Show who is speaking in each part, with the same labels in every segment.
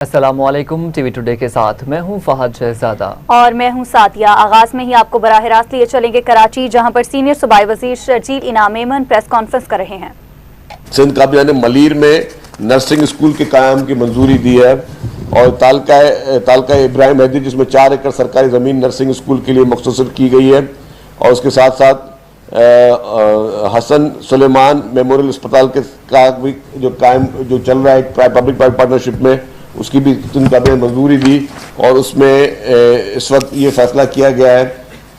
Speaker 1: अस्सलामुअलैकुम TV today के साथ मैं हूं फहद शहजादा
Speaker 2: और मैं हूं सातिया। आगाज में ही आपको बराह रास्त लिए चलेंगे कराची, जहां पर सीनियर सूबाई वजीर शर्जील इनाम मेमन प्रेस कॉन्फ्रेंस कर रहे हैं।
Speaker 3: सिंध काबिना ने मलीर में नर्सिंग स्कूल के कायम की मंजूरी दी है और तालका इब्राहिम हैदी जिसमें 4 एकड़ सरकारी ज़मीन नर्सिंग स्कूल के लिए मखसूस की गई है और उसके साथ साथ हसन सुलेमान मेमोरियल अस्पताल के का भी जो चल रहा है पब्लिक प्राइवेट पार्टनरशिप में, उसकी भी सिंध काबिना ने मंजूरी दी और उसमें इस वक्त ये फैसला किया गया है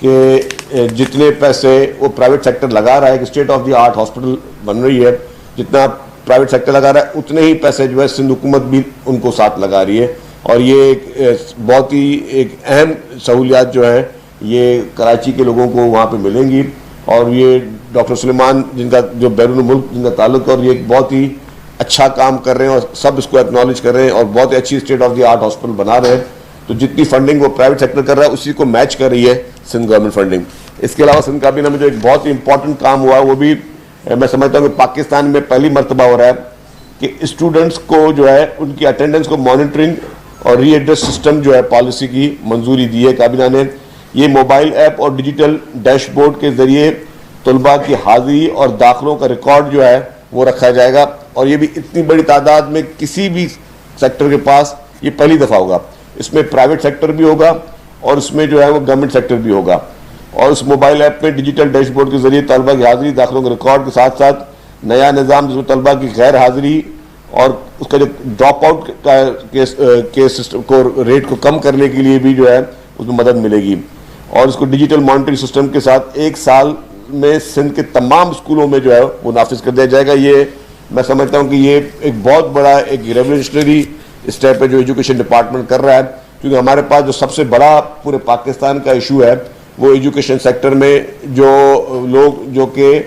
Speaker 3: कि जितने पैसे वो प्राइवेट सेक्टर लगा रहा है कि state of the art hospital बन रही है, जितना प्राइवेट सेक्टर लगा रहा है उतने ही पैसे जो है सिंध हुकूमत भी उनको साथ लगा रही है और ये एक बहुत ही एक अहम सहूलियात जो है ये कराची के लोगों को वहाँ पे मिलेंगी और ये डॉक्टर सुलेमान जिनका जो बैरून मुल्क जिनका ताल्लुक है और ये एक बहुत ही अच्छा काम कर रहे हैं और सब इसको एक्नॉलेज कर रहे हैं और बहुत ही अच्छी state of the art hospital बना रहे हैं। तो जितनी फंडिंग वो प्राइवेट सेक्टर कर रहा है उसी को मैच कर रही है सिंध गवर्नमेंट फंडिंग। इसके अलावा सिंध काबीना में जो एक बहुत ही इंपॉर्टेंट काम हुआ है वो भी मैं समझता हूँ कि पाकिस्तान में पहली मरतबा हो रहा है कि स्टूडेंट्स को जो है उनकी अटेंडेंस को मॉनिटरिंग और रीएड्रेस सिस्टम जो है पॉलिसी की मंजूरी दी है काबीना ने। ये मोबाइल ऐप और डिजिटल डैशबोर्ड के जरिए तलबा की हाजिरी और दाखिलों का रिकॉर्ड जो है वो रखा जाएगा और ये भी इतनी बड़ी तादाद में किसी भी सेक्टर के पास ये पहली दफ़ा होगा। इसमें प्राइवेट सेक्टर भी होगा और इसमें जो है वो गवर्नमेंट सेक्टर भी होगा और उस मोबाइल ऐप में डिजिटल डैशबोर्ड के जरिए तलबा की हाजिरी दाखिलों के रिकॉर्ड के साथ साथ नया निज़ाम जिसमें तलबा की गैर हाजिरी और उसका जो ड्रॉप आउट के सिस्टम को रेट को कम करने के लिए भी जो है उसमें मदद मिलेगी और इसको डिजिटल मॉनिटरिंग सिस्टम के साथ 1 साल में सिंध के तमाम स्कूलों में जो है वो नाफिज कर दिया जाएगा। ये मैं समझता हूँ कि ये एक बहुत बड़ा एक रेवोल्यूशनरी स्टेप है जो एजुकेशन डिपार्टमेंट कर रहा है, क्योंकि हमारे पास जो सबसे बड़ा पूरे पाकिस्तान का इशू है वो एजुकेशन सेक्टर में जो लोग जो कि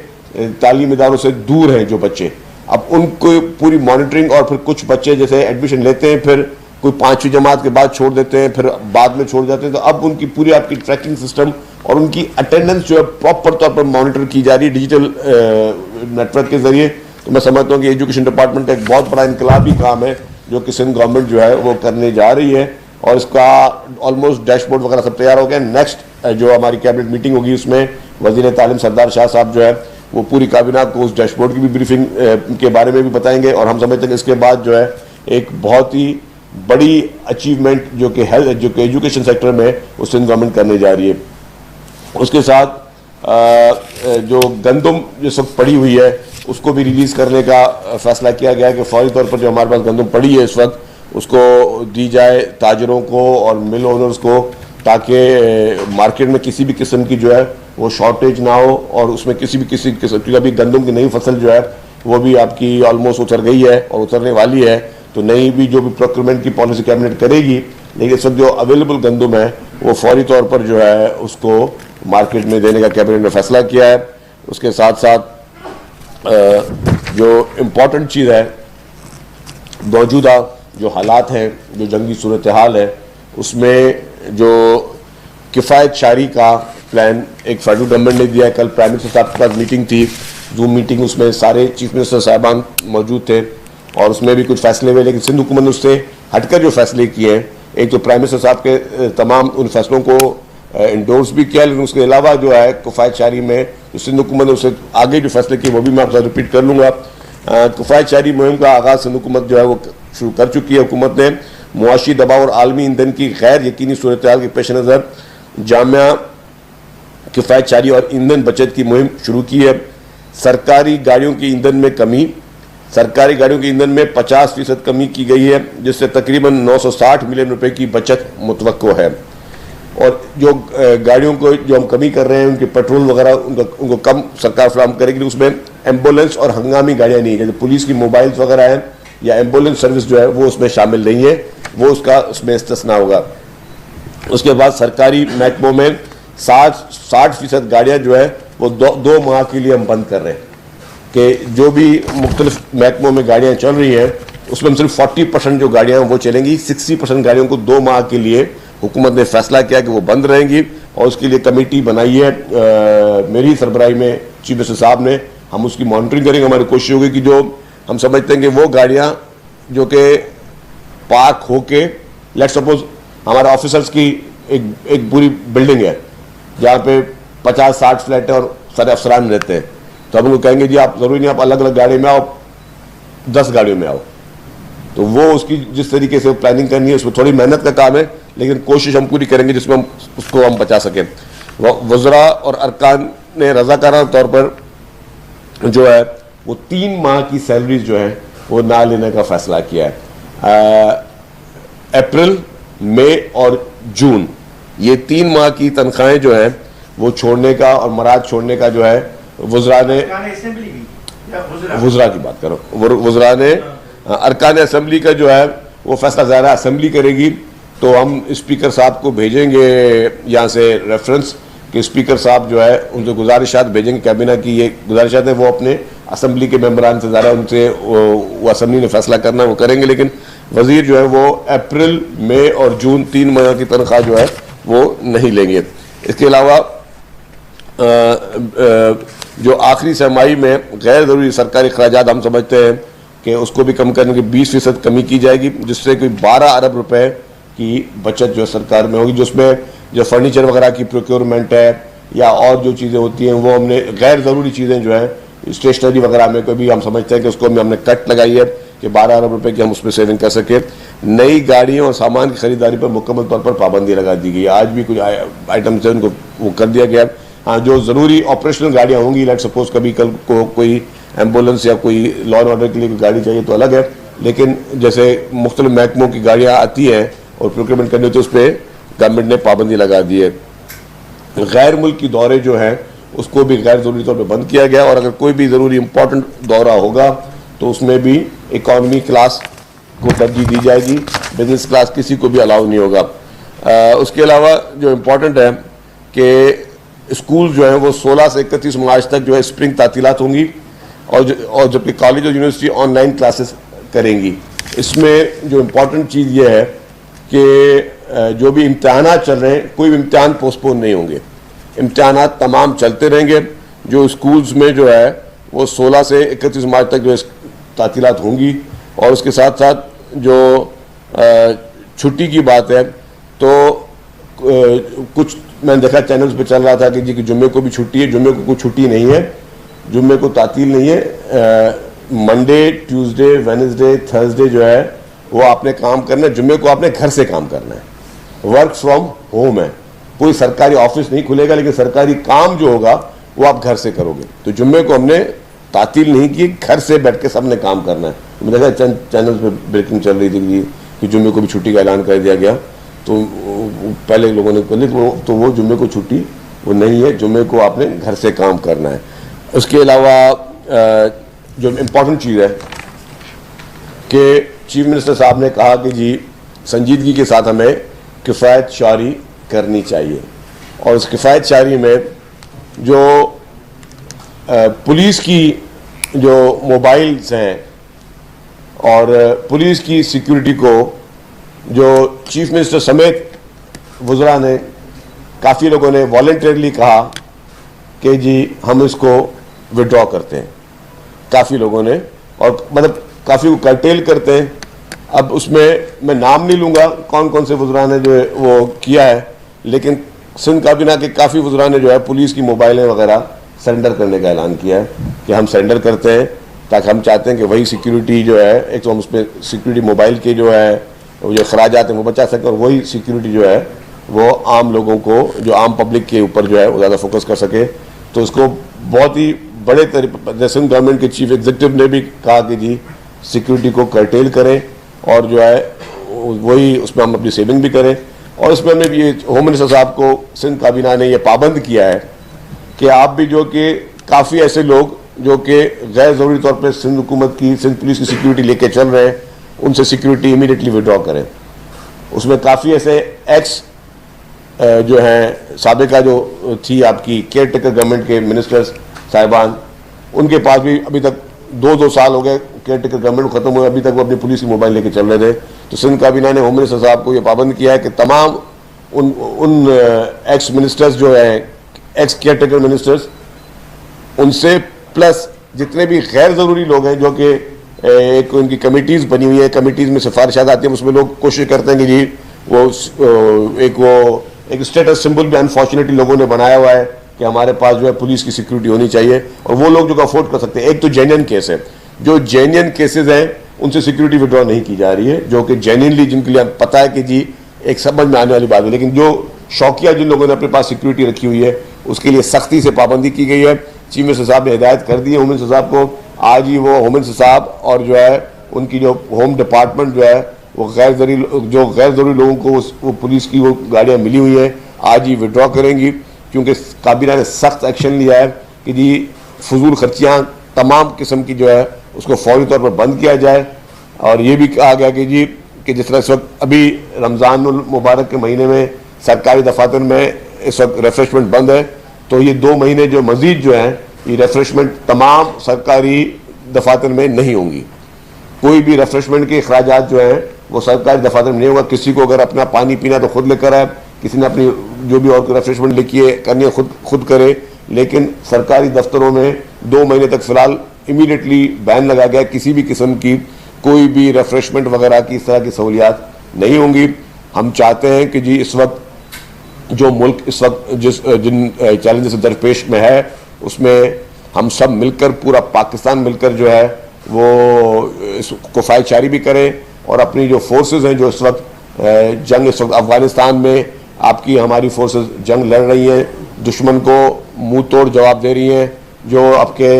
Speaker 3: तालीम इदारों से दूर हैं, जो बच्चे, अब उनको पूरी मॉनिटरिंग और फिर कुछ बच्चे जैसे एडमिशन लेते हैं फिर कोई 5वीं जमात के बाद छोड़ देते हैं फिर बाद में छोड़ जाते हैं, तो अब उनकी पूरी आपकी ट्रैकिंग सिस्टम और उनकी अटेंडेंस जो है प्रॉपर तौर पर मॉनिटर की जा रही है डिजिटल नेटवर्क के जरिए। तो मैं समझता हूँ कि एजुकेशन डिपार्टमेंट का एक बहुत बड़ा इनकलाबी काम है जो कि सिंध गवर्नमेंट जो है वो करने जा रही है और इसका ऑलमोस्ट डैशबोर्ड वगैरह सब तैयार हो गया। नेक्स्ट जो हमारी कैबिनेट मीटिंग होगी उसमें वज़ीर तालीम सरदार शाह साहब जो है वो पूरी काबीना को उस डैशबोर्ड की भी ब्रीफिंग के बारे में भी बताएंगे और हम समझते हैं कि इसके बाद जो है एक बहुत ही बड़ी अचीवमेंट जो कि हेल्थ जो कि एजुकेशन सेक्टर में वो सिंध गवर्नमेंट करने जा रही है। उसके साथ जो गंदम जिस वक्त पड़ी हुई है उसको भी रिलीज़ करने का फैसला किया गया है कि फौरी तौर पर जो हमारे पास गंदम पड़ी है इस वक्त उसको दी जाए ताजरों को और मिल ओनर्स को, ताकि मार्केट में किसी भी किस्म की जो है वो शॉर्टेज ना हो और उसमें किसी किस्म की अभी गंदम की नई फसल जो है वो भी आपकी ऑलमोस्ट उतर गई है और उतरने वाली है, तो नई भी जो भी प्रोक्योरमेंट की पॉलिसी कैबिनेट करेगी, लेकिन इस वक्त जो अवेलेबल गंदम है वो फौरी तौर पर जो है उसको मार्केट में देने का कैबिनेट ने फैसला किया है। उसके साथ साथ जो इम्पोर्टेंट चीज़ है, मौजूदा जो हालात हैं, जो जंगी सूरत हाल है, उसमें जो किफ़ायत शारी का प्लान एक फेडरल गवर्नमेंट ने दिया है। कल प्राइम मिनिस्टर साहब के पास मीटिंग थी, जूम मीटिंग, उसमें सारे चीफ मिनिस्टर साहबान मौजूद थे और उसमें भी कुछ फैसले हुए, लेकिन सिंध हुकूमत ने उससे हटकर जो फैसले किए हैं, एक तो प्राइम मिनिस्टर साहब के तमाम उन फैसलों को इंडोर्स भी किया, लेकिन उसके अलावा जो है किफ़ायत शारी में जो सिंध हुकूमत ने उससे आगे जो फैसले किए वो भी मैं आपसे रिपीट कर लूँगा। किफ़ायत शारी मुहिम का आगाज़ सिंध हुकूमत जो है वो शुरू कर चुकी है। हुकूमत ने मुआशी दबाव और आलमी ईंधन की गैर यकीनी सूरत हाल के पेश नज़र जामिया किफ़ायत शारी और ईंधन बचत की मुहिम शुरू की है। सरकारी गाड़ियों की ईंधन में कमी, सरकारी गाड़ियों के ईंधन में 50% कमी की गई है, जिससे तकरीबन 960 मिलियन रुपए की बचत मुतवक्को है। और जो गाड़ियों को जो हम कमी कर रहे हैं उनके पेट्रोल वगैरह उनको कम सरकार फराहम करेगी, उसमें एम्बुलेंस और हंगामी गाड़ियाँ नहीं है, जैसे पुलिस की मोबाइल्स वगैरह हैं या एम्बुलेंस सर्विस जो है वो उसमें शामिल नहीं है, वो उसका उसमें इस्तिस्ना होगा। उसके बाद सरकारी महकमों में 60% गाड़ियाँ जो है वो दो माह के लिए हम बंद कर रहे हैं कि जो भी मुख्तलिफ महकमों में गाड़ियाँ चल रही हैं उसमें हम सिर्फ 40% जो गाड़ियाँ हैं वो चलेंगी, 60% गाड़ियों को 2 माह के लिए हुकूमत ने फैसला किया कि वो बंद रहेंगी और उसके लिए कमेटी बनाई है मेरी सरबराही में चीफ मिनिस्टर साहब ने। हम उसकी मॉनिटरिंग करेंगे, हमारी कोशिश होगी कि जो हम समझते हैं कि वो गाड़ियाँ जो कि पार्क होके, लेट सपोज हमारे ऑफिसर्स की एक पूरी बिल्डिंग है जहाँ पे 50-60 फ्लैट है और सारे अफसरान रहते हैं, तो हम उनको कहेंगे जी आप जरूरी नहीं आप अलग अलग गाड़ी में आओ, 10 गाड़ियों में आओ। तो वो उसकी जिस तरीके से प्लानिंग करनी है उसमें थोड़ी मेहनत का काम है, लेकिन कोशिश हम पूरी करेंगे जिसमें हम उसको हम बचा सकें। वज़रा और अरकान ने रज़ाकाराना तौर पर जो है वो 3 माह की सैलरीज जो है वो ना लेने का फैसला किया है। अप्रैल, मई और जून ये 3 माह की तनख्वाहें जो है वो छोड़ने का और मराद छोड़ने का जो है वज़रा ने, वज़रा की बात करो, वज़रा ने अरकान असेंबली का जो है वो फैसला ज़ाहिर असेंबली करेगी। तो हम स्पीकर साहब को भेजेंगे यहाँ से रेफरेंस कि स्पीकर साहब जो है उनसे गुजारिशात भेजेंगे, कैबिनेट की ये गुजारिशात है वो अपने असेंबली के मेंबरान से ज़्यादा उनसे वो असेंबली ने फैसला करना वो करेंगे, लेकिन वजीर जो है वो अप्रैल, मई और जून 3 माह की तनख्वाह जो है वो नहीं लेंगे। इसके अलावा जो आखिरी सरमाही में गैर ज़रूरी सरकारी अखराजात हम समझते हैं कि उसको भी कम करने की 20% कमी की जाएगी, जिससे कोई 12 अरब रुपए की बचत जो सरकार में होगी, जिसमें जो फर्नीचर वगैरह की प्रोक्योरमेंट है या और जो चीज़ें होती हैं वो हमने गैर ज़रूरी चीज़ें जो है स्टेशनरी वगैरह में कोई भी हम समझते हैं कि उसको हमने कट लगाई है कि 12 अरब रुपए की हम उसमें सेविंग कर सके। नई गाड़ियों और सामान की खरीदारी पर मुकम्मल तौर पर पाबंदी लगा दी गई है। आज भी कुछ आइटम्स हैं उनको वो कर दिया गया। हाँ, जो ज़रूरी ऑपरेशनल गाड़ियाँ होंगी, लेट सपोज कभी कल को कोई एम्बुलेंस या कोई लॉ एंड ऑर्डर के लिए कोई गाड़ी चाहिए तो अलग है, लेकिन जैसे मुख्तलिफ महकमों की गाड़ियाँ आती हैं और प्रोक्योरमेंट करनी होती है उस पर गवर्नमेंट ने पाबंदी लगा दी है। गैर मुल्की दौरे जो हैं उसको भी गैर ज़रूरी तौर पर बंद किया गया, और अगर कोई भी ज़रूरी इंपॉर्टेंट दौरा होगा तो उसमें भी इकॉनमी क्लास को तरजीह दी जाएगी, बिजनेस क्लास किसी को भी अलाउ नहीं होगा। उसके अलावा जो इम्पोर्टेंट है कि स्कूल जो है वो 16 से 31 मार्च तक जो है स्प्रिंग तातीलात होंगी, और जबकि कॉलेज और यूनिवर्सिटी ऑनलाइन क्लासेस करेंगी। इसमें जो इम्पोर्टेंट चीज़ ये है कि जो भी इम्तहानात चल रहे हैं कोई भी इम्तहान पोस्टपोन नहीं होंगे, इम्तहानात तमाम चलते रहेंगे। जो स्कूल्स में जो है वो 16 से 31 मार्च तक जो है तातीलात होंगी, और उसके साथ साथ जो छुट्टी की बात है तो कुछ मैंने देखा चैनल्स पे चल रहा था कि जी कि जुम्मे को भी छुट्टी है। जुम्मे को कोई छुट्टी नहीं है, जुम्मे को तातील नहीं है। मंडे, ट्यूसडे, वेडनेसडे, थर्सडे जो है वो आपने काम करना है, जुम्मे को आपने घर से काम करना है, वर्क फ्रॉम होम है। कोई सरकारी ऑफिस नहीं खुलेगा, लेकिन सरकारी काम जो होगा वो आप घर से करोगे। तो जुम्मे को हमने तातील नहीं की, घर से बैठ के सबने काम करना है। मैंने देखा चंद चैनल्स पे ब्रेकिंग चल रही थी कि जुम्मे को भी छुट्टी का ऐलान कर दिया गया, तो पहले लोगों ने बोले तो वो जुम्मे को छुट्टी वो नहीं है, जुम्मे को आपने घर से काम करना है। उसके अलावा जो इम्पोर्टेंट चीज़ है कि चीफ मिनिस्टर साहब ने कहा कि जी संजीदगी के साथ हमें किफ़ायत शारी करनी चाहिए, और उस किफ़ायत शारी में जो पुलिस की जो मोबाइल्स हैं और पुलिस की सिक्योरिटी को जो चीफ मिनिस्टर समेत वज़रा ने, काफ़ी लोगों ने वॉलंटियरली कहा कि जी हम इसको विड्रॉ करते हैं, काफ़ी लोगों ने, और मतलब काफ़ी को कर्टेल करते हैं। अब उसमें मैं नाम नहीं लूँगा कौन कौन से वज़रा ने जो है वो किया है, लेकिन सिंध काबीना के काफ़ी वज़रा ने जो है पुलिस की मोबाइलें वगैरह सरेंडर करने का ऐलान किया है कि हम सरेंडर करते हैं, ताकि हम चाहते हैं कि वही सिक्योरिटी जो है, एक तो हम उसमें सिक्योरिटी मोबाइल के जो है वो जो अखराजात हैं वो बचा सकें, और वही सिक्योरिटी जो है वो आम लोगों को, जो आम पब्लिक के ऊपर जो है वो ज़्यादा फोकस कर सके। तो उसको बहुत ही बड़े तरीके सिंध गवर्नमेंट के चीफ एग्जीक्यूटिव ने भी कहा कि जी सिक्योरिटी को कर्टेल करें, और जो है वही उसमें हम अपनी सेविंग भी करें। और इसमें हमें भी ये होम मिनिस्टर साहब को सिंध काबीना ने ये पाबंद किया है कि आप भी जो कि काफ़ी ऐसे लोग जो कि गैर ज़रूरी तौर पर सिंध हुकूमत की, सिंध पुलिस की सिक्योरिटी लेके चल रहे हैं, उनसे सिक्योरिटी इमीडिएटली विड्रॉ करें। उसमें काफ़ी ऐसे एक्स जो हैं साबिका जो थी आपकी केयर टेकर गवर्नमेंट के मिनिस्टर्स साहिबान, उनके पास भी अभी तक 2-2 साल हो गए केयर टेकर गवर्नमेंट खत्म हुए, अभी तक वो अपनी पुलिस की मोबाइल लेके चल रहे थे। तो सिंध काबीना ने होम मिनिस्टर साहब को ये पाबंद किया है कि तमाम उन एक्स मिनिस्टर्स जो हैं, एक्स केयर टेकर मिनिस्टर्स, उनसे प्लस जितने भी गैर ज़रूरी लोग हैं जो कि एक उनकी कमिटीज़ बनी हुई है, कमिटीज़ में सिफारिशात आती हैं, उसमें लोग कोशिश करते हैं कि जी वो एक स्टेटस सिंबल भी अनफॉर्चुनेटली लोगों ने बनाया हुआ है कि हमारे पास जो है पुलिस की सिक्योरिटी होनी चाहिए, और वो लोग जो अफोर्ड कर सकते हैं। एक तो जेन्युइन केस है, जो जेन्युइन केसेस हैं उनसे सिक्योरिटी विड्रॉ नहीं की जा रही है, जो कि जेन्युइनली जिनके लिए पता है कि जी एक समझ में आने वाली बात है। लेकिन जो शौकिया जिन लोगों ने अपने पास सिक्योरिटी रखी हुई है उसके लिए सख्ती से पाबंदी की गई है। चीफ मिनिस्टर साहब ने हिदायत कर दी है होम मिनिस्टर साहब को, आज ही वो होम मिनिस्टर साहब और जो है उनकी जो होम डिपार्टमेंट जो है वो गैर ज़रूरी लोगों को वो पुलिस की वो गाड़ियाँ मिली हुई हैं, आज ही विड्रॉ करेंगी, क्योंकि काबीना ने सख्त एक्शन लिया है कि जी फजूल खर्चियाँ तमाम किस्म की जो है उसको फौरी तौर पर बंद किया जाए। और ये भी कहा गया कि जी कि जिस तरह इस वक्त अभी रमज़ान मुबारक के महीने में सरकारी दफातर में इस वक्त रेफ्रेशमेंट बंद है, तो ये 2 महीने जो मजीद जो हैं ये रेफ्रेशमेंट तमाम सरकारी दफातर में नहीं होंगी। कोई भी रेफ्रेशमेंट के अखराजात जो हैं वो सरकारी दफातर में नहीं होगा। किसी को अगर अपना पानी पीना तो खुद लेकर आए, किसी ने अपनी जो भी और रेफ्रेशमेंट लिखी है करनी है खुद करे, लेकिन सरकारी दफ्तरों में 2 महीने तक फिलहाल इमीडिएटली बैन लगा गया, किसी भी किस्म की कोई भी रेफ्रेशमेंट वगैरह की इस तरह की सहूलियात नहीं होंगी। हम चाहते हैं कि जी इस वक्त जो मुल्क इस वक्त जिन चैलेंजेस से दरपेश में है उसमें हम सब मिलकर, पूरा पाकिस्तान मिलकर जो है वो इसको फायचारी भी करें, और अपनी जो फोर्सेस हैं जो इस वक्त जंग इस वक्त अफगानिस्तान में आपकी हमारी फोर्सेस जंग लड़ रही हैं, दुश्मन को मुंह तोड़ जवाब दे रही हैं। जो आपके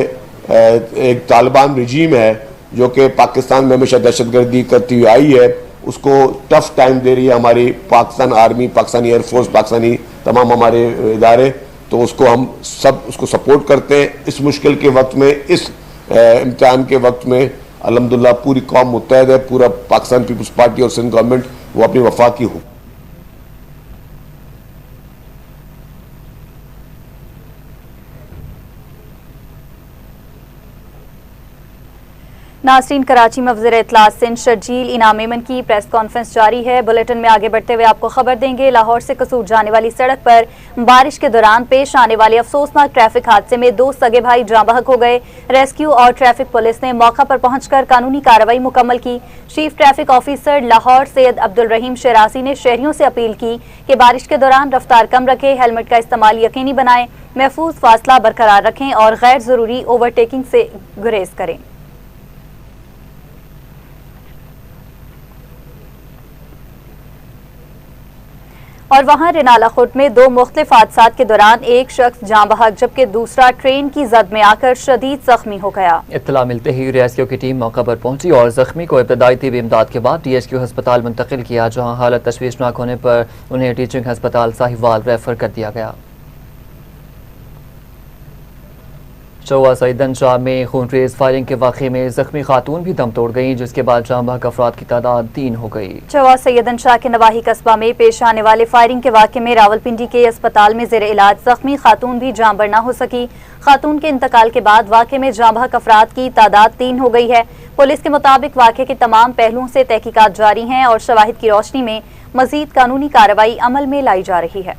Speaker 3: एक तालिबान रजीम है जो कि पाकिस्तान में हमेशा दहशतगर्दी करती हुई आई है, उसको टफ टाइम दे रही है हमारी पाकिस्तान आर्मी, पाकिस्तानी एयरफोर्स, पाकिस्तानी तमाम हमारे इदारे, तो उसको हम सब उसको सपोर्ट करते हैं। इस मुश्किल के वक्त में, इस इम्तिहान के वक्त में अल्हम्दुलिल्लाह पूरी कौम मुत्तहद है, पूरा पाकिस्तान पीपल्स पार्टी और सिंध गवर्नमेंट वो अपनी वफा की हो।
Speaker 2: नाज़रीन, कराची में वज़ीर इत्तलात सिंध शर्जील इनाम मेमन की प्रेस कॉन्फ्रेंस जारी है। बुलेटिन में आगे बढ़ते हुए आपको खबर देंगे, लाहौर से कसूर जाने वाली सड़क पर बारिश के दौरान पेश आने वाले अफसोसनाक ट्रैफिक हादसे में 2 सगे भाई जाँ बहक हो गए। रेस्क्यू और ट्रैफिक पुलिस ने मौका पर पहुंचकर कानूनी कार्रवाई मुकम्मल की। Chief traffic officer Lahore Syed Abdul Rahim Sharasi ने शहरियों से अपील की कि बारिश के दौरान रफ्तार कम रखें, हेलमेट का इस्तेमाल यकीनी बनाएं, महफूज फासला बरकरार रखें और गैर जरूरी ओवरटेकिंग से गुरेज करें। और वहां रेनाला खुर्द में 2 मुख्तलिफ हादसात के दौरान एक शख्स जाँ बहक जबकि दूसरा ट्रेन की जद में आकर शदीद जख्मी हो गया। इत्तला मिलते ही रेस्क्यू की टीम मौका पर पहुंची और जख्मी को इब्तदाई तिब्बी इमदाद के बाद THQ अस्पताल मुंतकिल किया, जहां हालत तशवीशनाक होने पर उन्हें टीचिंग अस्पताल साहिवाल रेफर कर दिया गया। चौवा सईदन शाह में खूनरेज फायरिंग के वाक़े में जख्मी खातून भी दम तोड़ गई, जिसके बाद जाँ बहक अफराद की तादाद 3 हो गई। चौवा सईदन शाह के नवाही कस्बा में पेश आने वाले फायरिंग के वाक़े में रावलपिंडी के अस्पताल में ज़ेर इलाज जख्मी खातून भी जाँ बर न हो सकी। खातून के इंतकाल के बाद वाक़े में जाँ बहक अफराद की तादाद 3 हो गई है। पुलिस के मुताबिक वाक़े के तमाम पहलुओं से तहकीकात जारी हैं और शवाहिद की रोशनी में मजीद कानूनी कार्रवाई अमल में लाई जा रही है।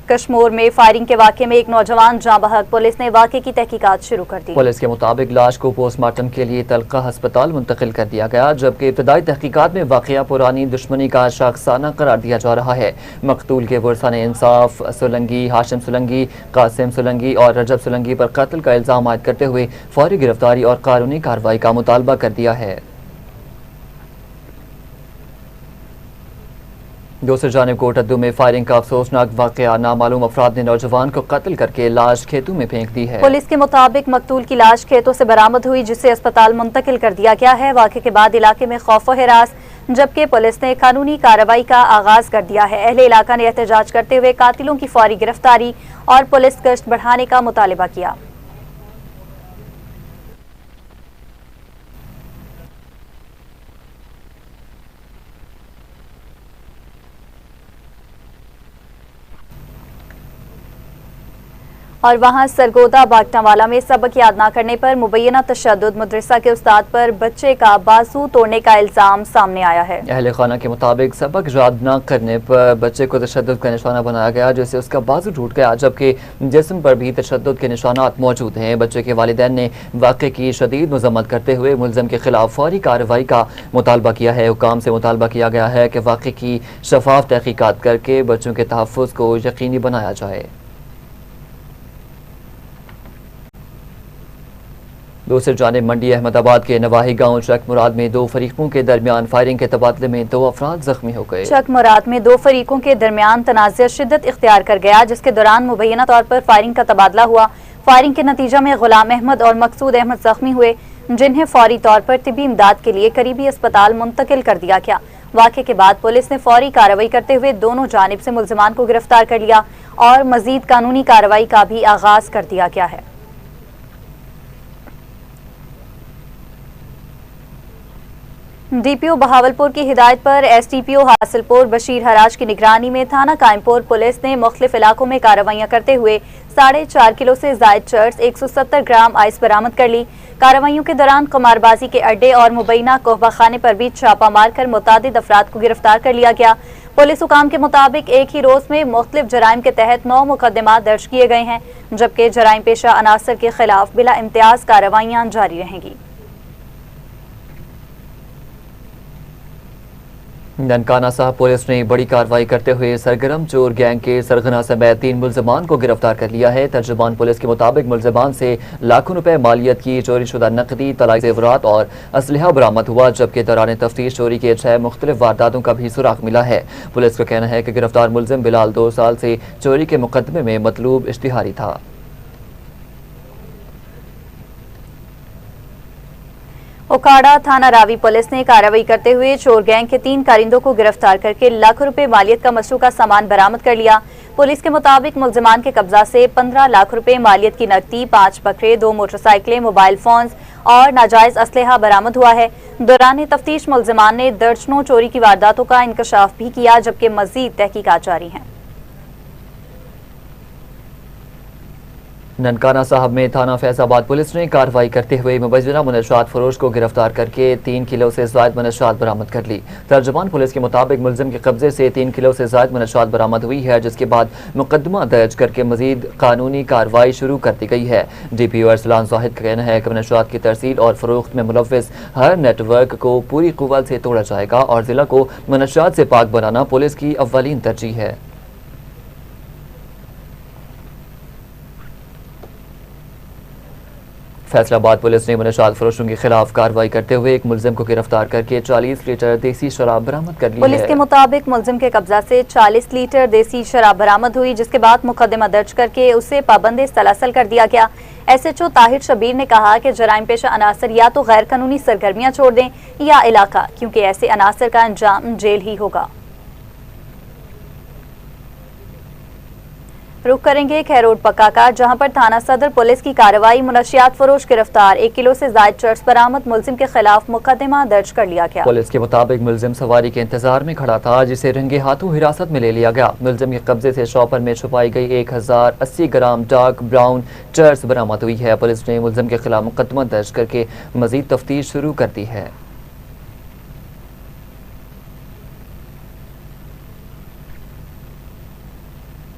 Speaker 2: कश्मीर में फायरिंग के वाक़े में एक नौजवान जाँ बहक, पुलिस ने वाक़े की तहकीकात शुरू कर दी। पुलिस के मुताबिक लाश को पोस्टमार्टम के लिए तलका अस्पताल मुंतकिल कर दिया गया, जबकि इब्तदाई तहकीकात में वाक़या पुरानी दुश्मनी का शाखसाना करार दिया जा रहा है। मकतूल के वर्सा ने इंसाफ सोलंगी, हाशिम सोलंगी, कासिम सोलंगी और रजब सोलंगी पर कत्ल का इल्ज़ाम आयद करते हुए फौरी गिरफ्तारी और कानूनी कार्रवाई का मुतालबा कर दिया है। दूसरी जानिब कोटद्दू में फायरिंग का अफसोसनाक वाक़या, नामालूम अफराद ने नौजवान को कत्ल करके लाश खेतों में फेंक दी है। पुलिस के मुताबिक मकतूल की लाश खेतों से बरामद हुई, जिसे अस्पताल मुंतकिल कर दिया गया है। वाक़े के बाद इलाके में खौफ व हिरास, जबकि पुलिस ने कानूनी कार्रवाई का आगाज कर दिया है। अहले इलाका ने एहतजाज करते हुए कातिलों की फौरी गिरफ्तारी और पुलिस गश्त बढ़ाने का मुतालिबा किया। और वहां सरगोदा बागटावाला में सबक याद न करने पर मुबैना तशद्दुद मदरसा के उस्ताद पर बच्चे का बाजू तोड़ने का इल्जाम सामने आया है।
Speaker 1: अहले खाना के मुताबिक सबक याद न करने पर बच्चे को तशद्दुद का निशाना बनाया गया, जिससे उसका बाजू टूट गया, जबकि जिस्म पर भी तशद्दुद के निशानात मौजूद हैं। बच्चे के वालिदैन ने वाक़े की शदीद मज़म्मत करते हुए मुल्ज़िम के खिलाफ फौरी कार्रवाई का मुतालबा किया है। हुकाम से मुतालबा किया गया है कि वाक़े की शफाफ तहकीकात करके बच्चों के तहफ़्फ़ुज़ को यकीनी बनाया जाए। दूसरी जानिब मंडी अहमदाबाद के नवाही गांव चक मुराद में दो फरीकों के दरमियान फायरिंग के तबादले में 2 अफराद जख्मी हो गए।
Speaker 2: चक मुराद में 2 फरीकों के दरमियान तनाज़ा शिद्दत इख्तियार कर गया, जिसके दौरान मुबैना तौर पर फायरिंग का तबादला हुआ। फायरिंग के नतीजा में गुलाम अहमद और मकसूद अहमद जख्मी हुए, जिन्हें फौरी तौर पर तिबी इमदाद के लिए करीबी अस्पताल मुंतकिल कर दिया गया। वाक़े के बाद पुलिस ने फौरी कार्रवाई करते हुए दोनों जानिब से मुल्ज़िमान को गिरफ्तार कर लिया और मजीद कानूनी कार्रवाई का भी आगाज कर दिया गया है। डीपीओ बहावलपुर की हिदायत पर एसटीपीओ हासिलपुर बशीर हराज की निगरानी में थाना कायमपुर पुलिस ने मुख्तलिफ इलाकों में कार्रवाइयां करते हुए 4.5 किलो से जायद चर्स 170 ग्राम आइस बरामद कर ली। कार्रवाइयों के दौरान कुमारबाजी के अड्डे और मुबैना कोहबा खाने पर भी छापा मारकर मुतादिद अफराद को गिरफ्तार कर लिया गया। पुलिस हुकाम के मुताबिक एक ही रोज में मुख्तलिफ जराइम के तहत 9 मुकदमा दर्ज किए गए हैं, जबकि जराइम पेशा अनासर के खिलाफ बिला इम्तियाज कार्रवाइयां जारी रहेंगी।
Speaker 1: ननकाना साहब पुलिस ने बड़ी कार्रवाई करते हुए सरगर्म चोर गैंग के सरगना समेत 3 मुल्ज़िमान को गिरफ्तार कर लिया है। तर्जुमान पुलिस के मुताबिक मुल्ज़िमान से लाखों रुपए मालियत की चोरी शुदा नकदी, तलाई ज़ेवरात और असलहा बरामद हुआ, जबकि दौरान तफ्तीश चोरी के 6 मुख्तलिफ वारदातों का भी सुराग मिला है। पुलिस का कहना है कि गिरफ्तार मुल्ज़िम बिलाल 2 साल से चोरी के मुकदमे में मतलूब इश्तिहारी था।
Speaker 2: ओकाड़ा थाना रावी पुलिस ने कार्रवाई करते हुए चोर गैंग के 3 कारिंदों को गिरफ्तार करके लाखों रुपए मालियत का मशरूका सामान बरामद कर लिया। पुलिस के मुताबिक मुल्ज़िमान के कब्जा से 15 लाख रुपए मालियत की नकदी, 5 बकरे, 2 मोटरसाइकिलें, मोबाइल फोन्स और नाजायज असलहा बरामद हुआ है। दौरान तफ्तीश मुल्ज़िमान ने दर्जनों चोरी की वारदातों का इंकशाफ भी किया, जबकि मजीद तहकीकात जारी हैं।
Speaker 1: ननकाना साहब में थाना फैजाबाद पुलिस ने कार्रवाई करते हुए मुबैना मुनशात फरोश को गिरफ्तार करके 3 किलो से ज़ायद मुनशात बरामद कर ली। तर्जुमान पुलिस के मुताबिक मुल्ज़िम के कब्जे से 3 किलो से ज़ायद मुनशात बरामद हुई है, जिसके बाद मुकदमा दर्ज करके मजीद कानूनी कार्रवाई शुरू कर दी गई है। डीपीओ अरसलान जाहिद का कहना है कि मुनशात की तरसील और फरोख्त में मुलव्विस हर नेटवर्क को पूरी कुव्वत से तोड़ा जाएगा और जिला को मुनशात से पाक बनाना पुलिस की अव्वलीन तरजीह है। फैसलाबाद पुलिस ने मुनशात फरोशों के खिलाफ कार्रवाई करते हुए एक मुल्जिम को गिरफ्तार करके 40 लीटर देसी शराब बरामद कर ली है।
Speaker 2: पुलिस के मुताबिक मुल्जिम के कब्जा से 40 लीटर देसी शराब बरामद हुई, जिसके बाद मुकदमा दर्ज करके उसे पाबंदी सलासल कर दिया गया। SHO ताहिर शबीर ने कहा कि जराइम पेशा अनासर या तो गैर कानूनी सरगर्मियां छोड़ दें या इलाका, क्योंकि ऐसे अनासर का अंजाम जेल ही होगा। रुख करेंगे खैरोड पक्का का, जहां पर थाना सदर पुलिस की कार्रवाई, मुनशियात फरोश गिरफ्तार, 1 किलो से जायद चर्स बरामद, मुल्जिम के खिलाफ मुकदमा दर्ज कर लिया गया।
Speaker 1: पुलिस के मुताबिक मुल्जिम सवारी के इंतजार में खड़ा था, जिसे रंगे हाथों हिरासत में ले लिया गया। मुल्जिम के कब्जे से शॉपर में छुपाई गई 1080 ग्राम डार्क ब्राउन चर्स बरामद हुई है। पुलिस ने मुल्जिम के खिलाफ मुकदमा दर्ज करके मजीद तफ्तीश शुरू कर दी है।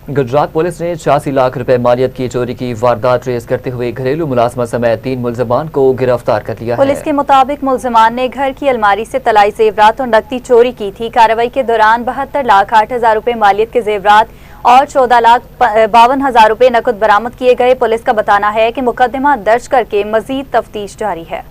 Speaker 1: गुजरात पुलिस ने 86 लाख रुपए मालियत की चोरी की वारदात ट्रेस करते हुए घरेलू मुलाजमत समेत 3 मुल्जिमान को गिरफ्तार कर लिया है।
Speaker 2: पुलिस के मुताबिक मुल्जिमान ने घर की अलमारी से तलाई जेवरात और नकदी चोरी की थी। कार्रवाई के दौरान 72 लाख 8 हजार रुपए मालियत के जेवरात और 14 लाख 52 हजार रुपए नकद बरामद किए गए। पुलिस का बताना है कि मुकदमा दर्ज करके मजीद तफ्तीश जारी है।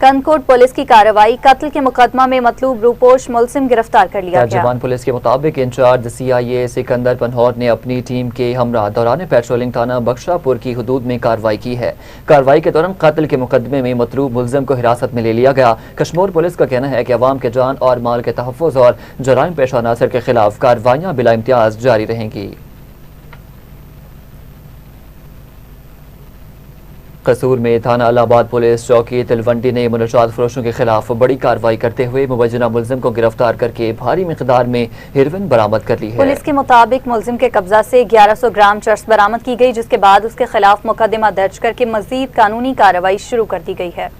Speaker 2: कंदकोट पुलिस की कार्रवाई, कत्ल के मुकदमा में मतलूब रूपोश मुल्जिम गिरफ्तार कर लिया गया।
Speaker 1: तर्जुमान पुलिस के मुताबिक इंचार्ज CIA सिकंदर पनहौर ने अपनी टीम के हमरा दौरान पेट्रोलिंग थाना बख्शापुर की हदूद में कार्रवाई की है। कार्रवाई के दौरान कत्ल के मुकदमे में मतलूब मुल्जिम को हिरासत में ले लिया गया। कश्मीर पुलिस का कहना है कि अवाम के जान और माल के तहफ़्फ़ुज़ और जराइम पेशा अनासर के खिलाफ कार्रवाइयाँ बिला इम्तियाज जारी रहेंगी। कसूर में थाना इलाहाबाद पुलिस चौकी तिलवंडी ने मुनशात फरोशों के खिलाफ बड़ी कार्रवाई करते हुए मुबज्जना मुलजिम को गिरफ्तार करके भारी मिकदार में हेरोइन बरामद कर ली है।
Speaker 2: पुलिस के मुताबिक मुलजिम के कब्जा से 1100 ग्राम चरस बरामद की गई, जिसके बाद उसके खिलाफ मुकदमा दर्ज करके मजीद कानूनी कार्रवाई शुरू कर दी गई है।